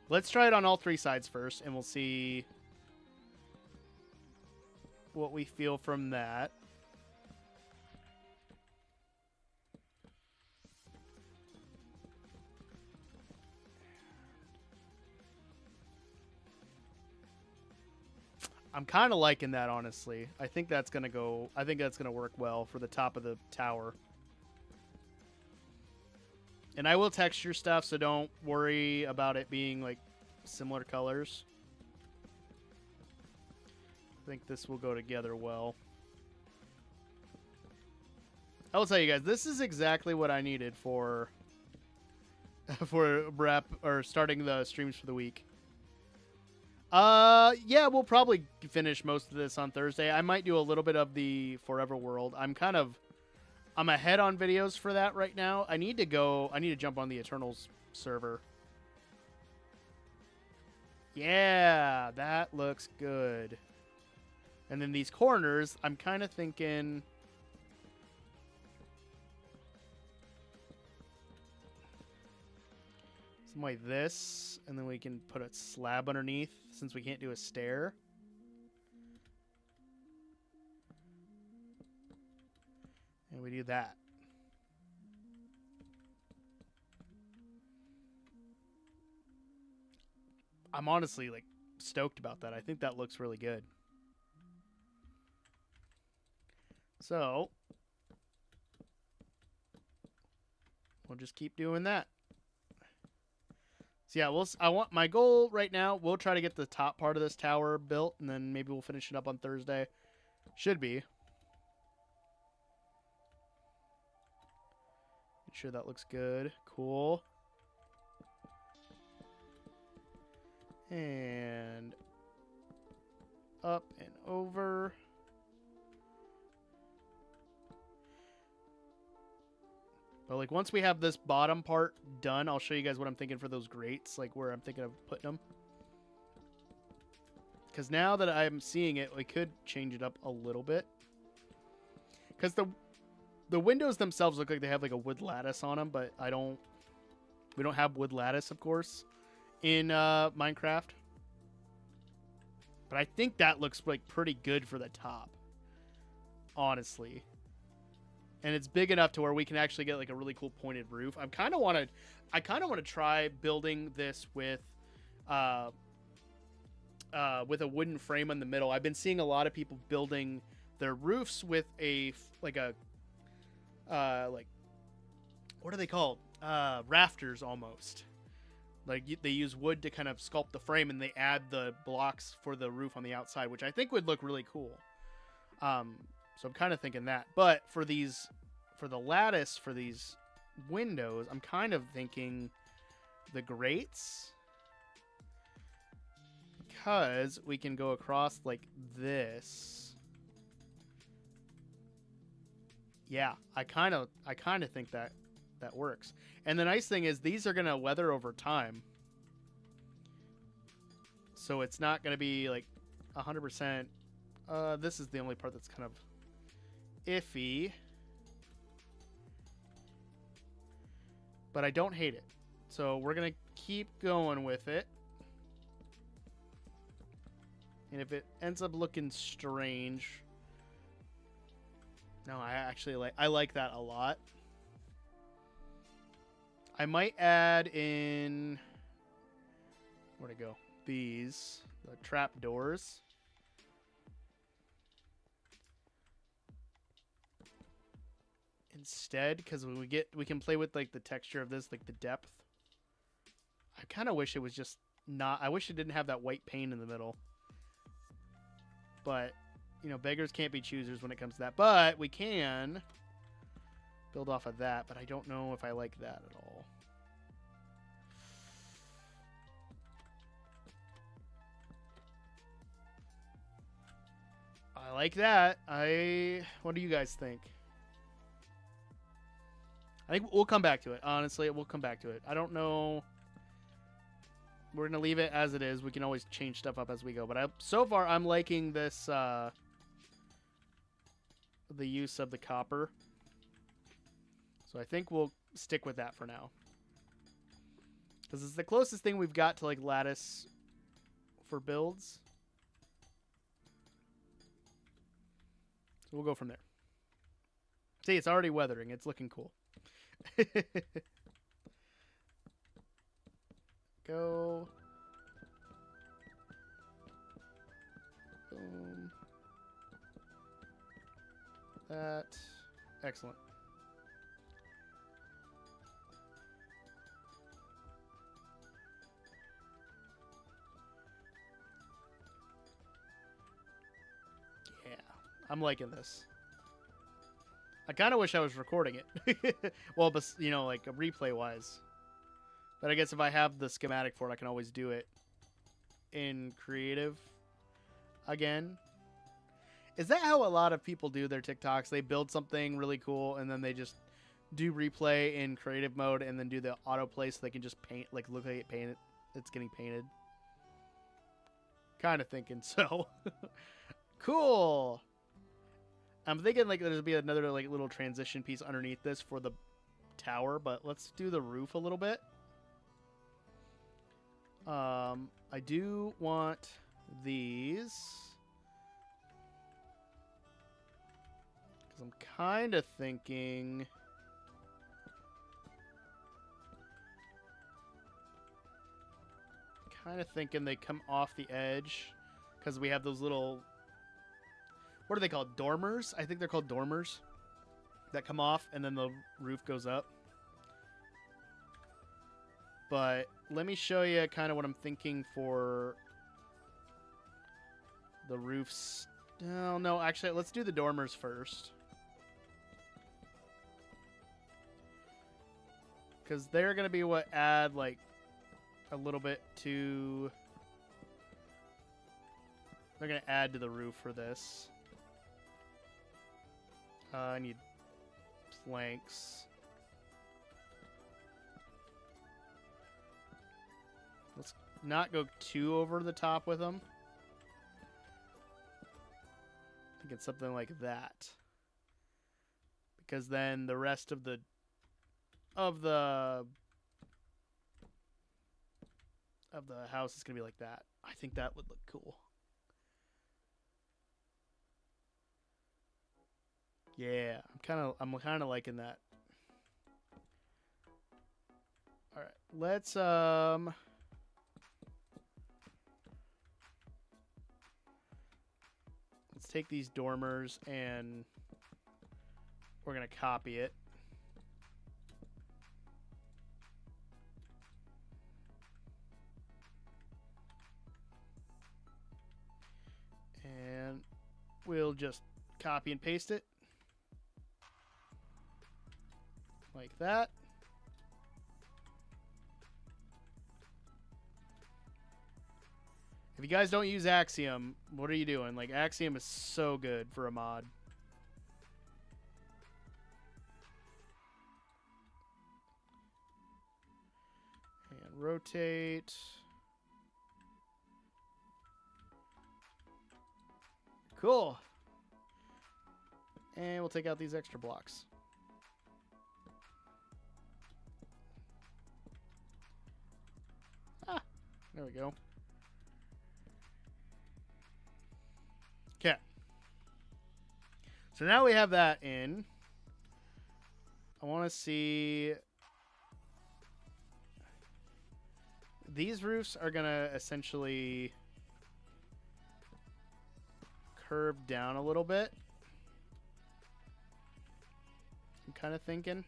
Let's try it on all 3 sides first, and we'll see what we feel from that. I'm kind of liking that, honestly. I think that's going to work well for the top of the tower. And I will texture stuff, so don't worry about it being like similar colors. I think this will go together well. I will tell you guys, this is exactly what I needed for wrap or starting the streams for the week. Yeah, we'll probably finish most of this on Thursday. I might do a little bit of the Forever World. I'm ahead on videos for that right now. I need to jump on the Eternals server. Yeah, that looks good. And then these corners, I'm kind of thinking something like this, and then we can put a slab underneath since we can't do a stair. And we do that. I'm honestly like stoked about that. I think that looks really good. So we'll just keep doing that. So yeah, I want my goal right now. We'll try to get the top part of this tower built, and then maybe we'll finish it up on Thursday. Should be. Make sure that looks good. Cool. And up and over. But like once we have this bottom part done, I'll show you guys what I'm thinking for those grates, like where I'm thinking of putting them. Because now that I'm seeing it, we could change it up a little bit. Because the windows themselves look like they have like a wood lattice on them, but we don't have wood lattice, of course, in Minecraft. But I think that looks like pretty good for the top, honestly. And it's big enough to where we can actually get like a really cool pointed roof. I kind of want to try building this with a wooden frame in the middle. I've been seeing a lot of people building their roofs with what are they called? Rafters almost. Like they use wood to kind of sculpt the frame, and they add the blocks for the roof on the outside, which I think would look really cool. So I'm kind of thinking that. But for the lattice for these windows, I'm kind of thinking the grates. Because we can go across like this. Yeah, I kind of think that works. And the nice thing is these are going to weather over time. So it's not going to be like 100%. This is the only part that's kind of iffy. But I don't hate it. So we're going to keep going with it. And if it ends up looking strange... No, I like that a lot. I might add in... Where'd it go? These. The trap doors. Instead, because when we can play with like the texture of this, like the depth. I kind of wish it was just not... I wish it didn't have that white paint in the middle. But... You know, beggars can't be choosers when it comes to that. But we can build off of that. But I don't know if I like that at all. I like that. What do you guys think? I think we'll come back to it. Honestly, we'll come back to it. I don't know. We're going to leave it as it is. We can always change stuff up as we go. But so far, I'm liking this... the use of the copper. So I think we'll stick with that for now. Because it's the closest thing we've got to like lattice for builds. So we'll go from there. See, it's already weathering. It's looking cool. Go. Boom. That. Excellent. Yeah, I'm liking this. I kind of wish I was recording it. Well, but, you know, like replay-wise. But I guess if I have the schematic for it, I can always do it in creative again. Is that how a lot of people do their TikToks? They build something really cool, and then they just do replay in creative mode, and then do the autoplay so they can just paint, like look like it's getting painted. Kind of thinking so. Cool. I'm thinking like there's be another like little transition piece underneath this for the tower, but let's do the roof a little bit. I do want these. I'm kind of thinking... they come off the edge. Because we have those little... What are they called? Dormers? I think they're called dormers. That come off and then the roof goes up. But let me show you kind of what I'm thinking for the roofs. Oh, no, actually, let's do the dormers first. Because they're going to be what add, like, a little bit to... They're going to add to the roof for this. I need planks. Let's not go too over the top with them. I think it's something like that. Because then the rest of the house is gonna be like that. I think that would look cool. Yeah, I'm kind of liking that. All right, let's take these dormers and we're gonna copy it. And we'll just copy and paste it. Like that. If you guys don't use Axiom, what are you doing? Like, Axiom is so good for a mod. rotate. Cool. And we'll take out these extra blocks. Ah, there we go. Okay. So now we have that in. I want to see... These roofs are going to essentially curve down a little bit. I'm kind of thinking.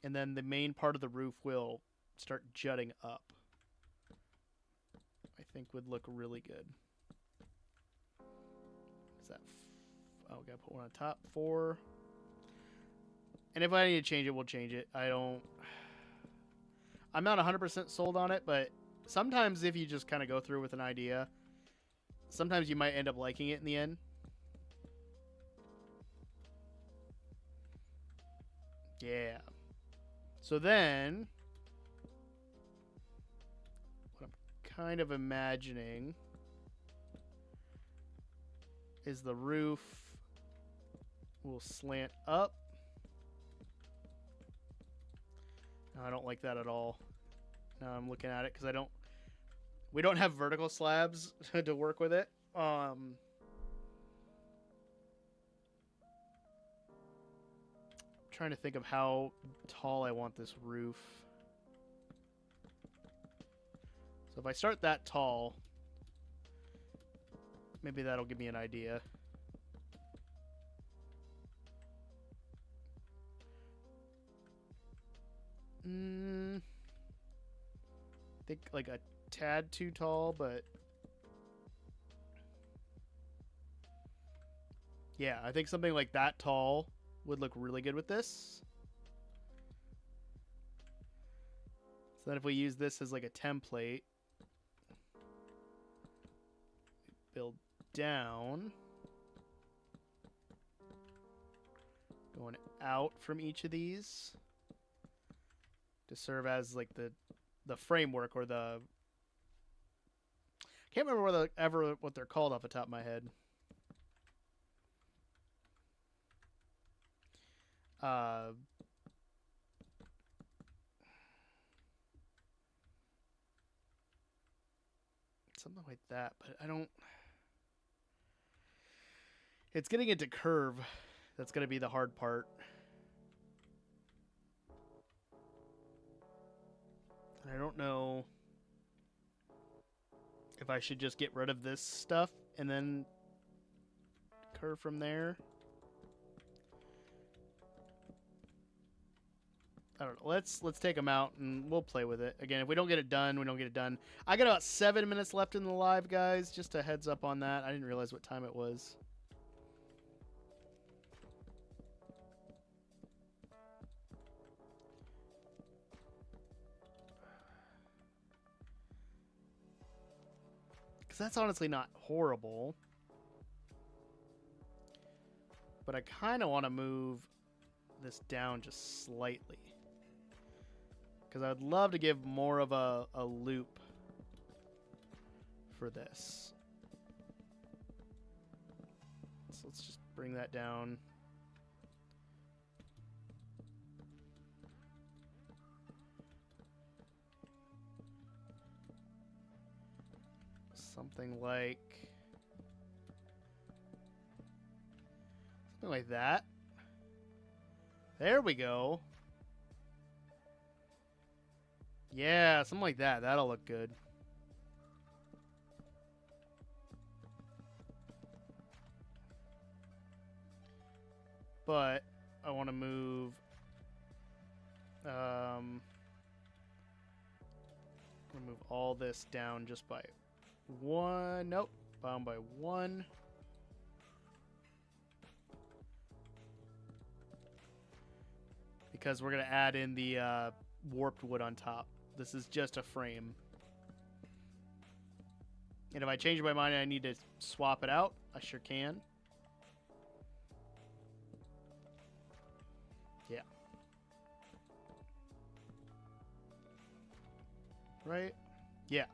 And then the main part of the roof will start jutting up. I think would look really good. Is that... Oh, gotta put one on top. 4. And if I need to change it, we'll change it. I'm not 100% sold on it, but sometimes if you just kind of go through with an idea, sometimes you might end up liking it in the end. Yeah. So then, what I'm kind of imagining is the roof will slant up. No, I don't like that at all. Now I'm looking at it because we don't have vertical slabs to work with it. Trying to think of how tall I want this roof. So if I start that tall, maybe that'll give me an idea. I think like a tad too tall, but yeah, I think something like that tall would look really good with this. So then if we use this as like a template, build down, going out from each of these to serve as like the framework or the... Can't remember what they're called off the top of my head. Something like that, but I don't... It's getting it to curve. That's going to be the hard part. I don't know if I should just get rid of this stuff and then curve from there. I don't know. Let's take them out and we'll play with it. Again, if we don't get it done, we don't get it done. I got about 7 minutes left in the live, guys. Just a heads up on that. I didn't realize what time it was. Because that's honestly not horrible. But I kind of want to move this down just slightly. Because I would love to give more of a loop for this. So let's just bring that down. Something like that. There we go. Yeah, something like that. That'll look good. But I want to move all this down just by 1. Nope, down by 1. Because we're going to add in the warped wood on top. This is just a frame. And if I change my mind and I need to swap it out, I sure can. Yeah. right? Yeah.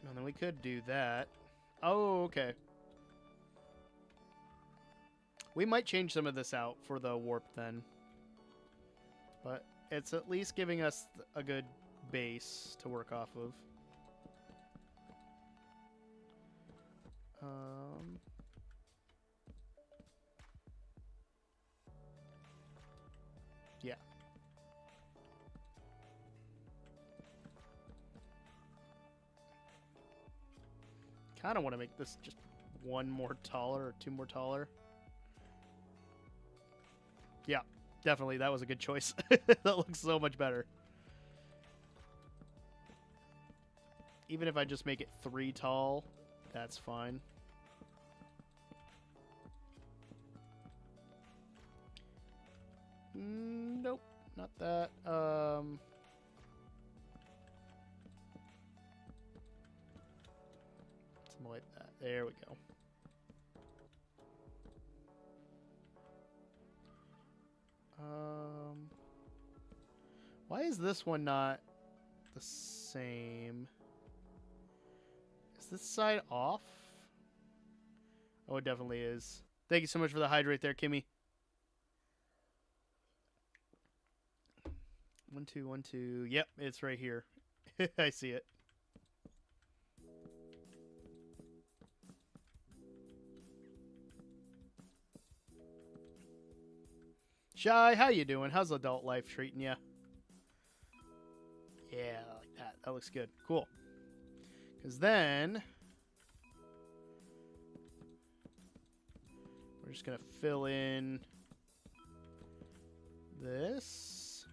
And then we could do that. Oh, okay. We might change some of this out for the warp then. But it's at least giving us a good base to work off of. Yeah. Kind of want to make this just one more taller or two more taller. Yeah, definitely. That was a good choice. That looks so much better. Even if I just make it 3 tall, that's fine. Nope, not that. Something like that. There we go. Why is this one not the same? Is this side off? Oh, it definitely is. Thank you so much for the hydrate there, Kimmy. 1, 2, 1, 2. Yep, it's right here. I see it. Shy, how you doing? How's adult life treating you? Yeah, like that. That looks good. Cool. Because then we're just going to fill in this.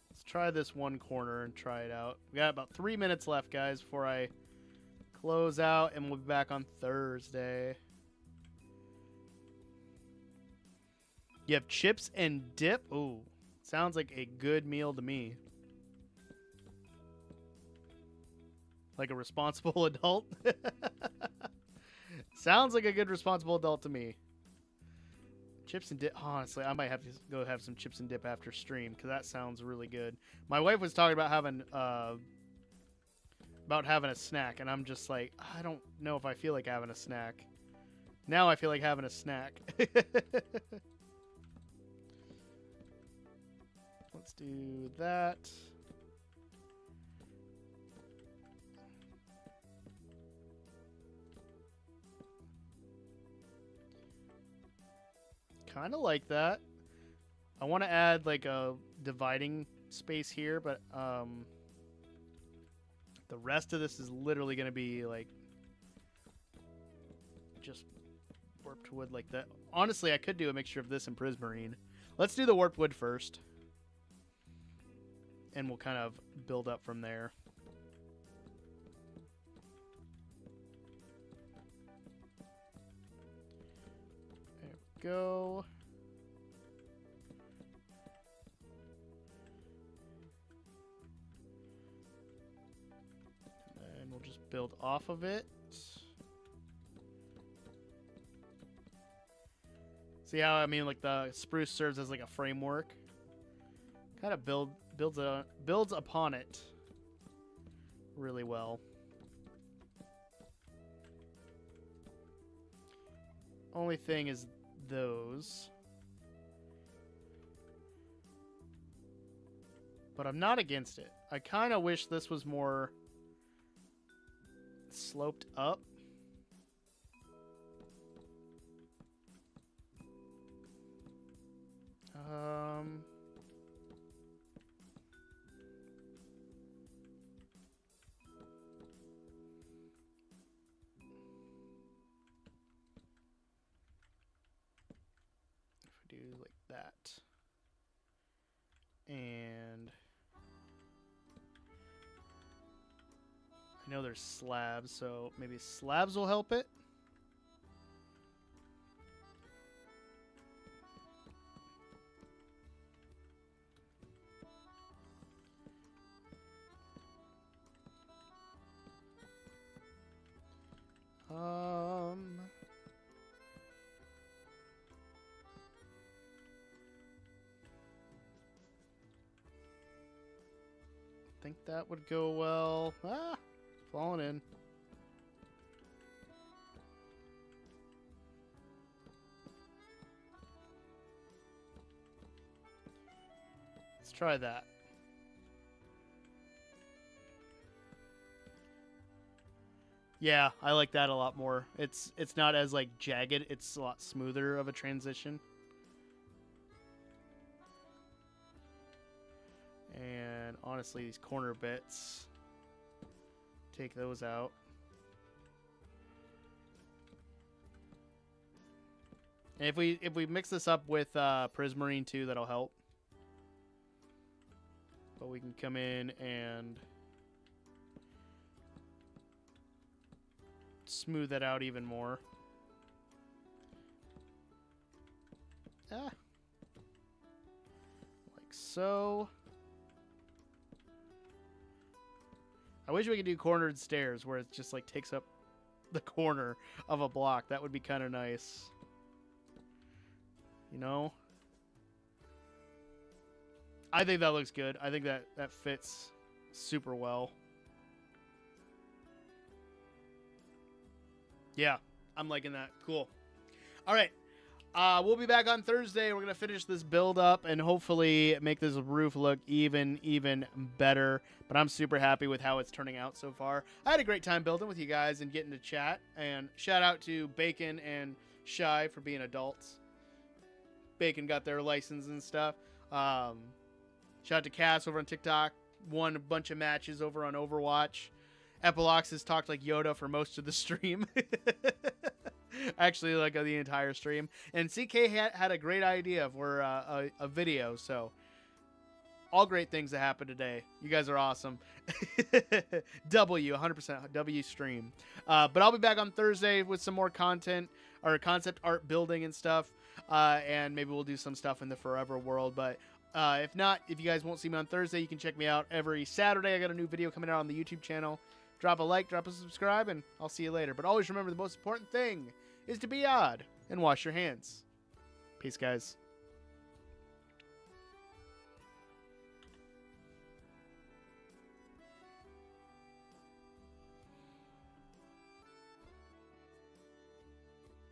Let's try this one corner and try it out. We got about 3 minutes left, guys, before I close out, and we'll be back on Thursday. You have chips and dip? Ooh, sounds like a good meal to me. Like a responsible adult? Sounds like a good responsible adult to me. Chips and dip. Honestly, I might have to go have some chips and dip after stream, because that sounds really good. My wife was talking about having a snack, and I'm just like, I don't know if I feel like having a snack. Now I feel like having a snack. Let's do that. Kind of like that. I want to add like a dividing space here, but the rest of this is literally going to be like just warped wood like that. Honestly, I could do a mixture of this and prismarine. Let's do the warped wood first. And we'll kind of build up from there. There we go. And we'll just build off of it. See how, I mean, like the spruce serves as like a framework? Kind of builds upon it really well. Only thing is those. But I'm not against it. I kind of wish this was more sloped up. If we do like that. And I know there's slabs, so maybe slabs will help it. think that would go well. Ah, falling in. Let's try that. Yeah, I like that a lot more. It's not as like jagged. It's a lot smoother of a transition. And honestly, these corner bits, take those out. And if we mix this up with Prismarine too, that'll help. But we can come in and smooth that out even more. Ah. Like so. I wish we could do cornered stairs where it just like takes up the corner of a block. That would be kind of nice. You know? I think that looks good. I think that fits super well. Yeah, I'm liking that. Cool. All right. We'll be back on Thursday. We're going to finish this build up and hopefully make this roof look even better. But I'm super happy with how it's turning out so far. I had a great time building with you guys and getting to chat. And shout out to Bacon and Shy for being adults. Bacon got their license and stuff. Shout out to Cass over on TikTok. Won a bunch of matches over on Overwatch. Epilox has talked like Yoda for most of the stream. Actually, like the entire stream. And CK had a great idea for a video. So, all great things that happened today. You guys are awesome. 100% W stream. But I'll be back on Thursday with some more content or concept art building and stuff. And maybe we'll do some stuff in the Forever world. But if not, if you guys won't see me on Thursday, you can check me out every Saturday. I got a new video coming out on the YouTube channel. Drop a like, drop a subscribe, and I'll see you later. But always remember, the most important thing is to be odd and wash your hands. Peace, guys.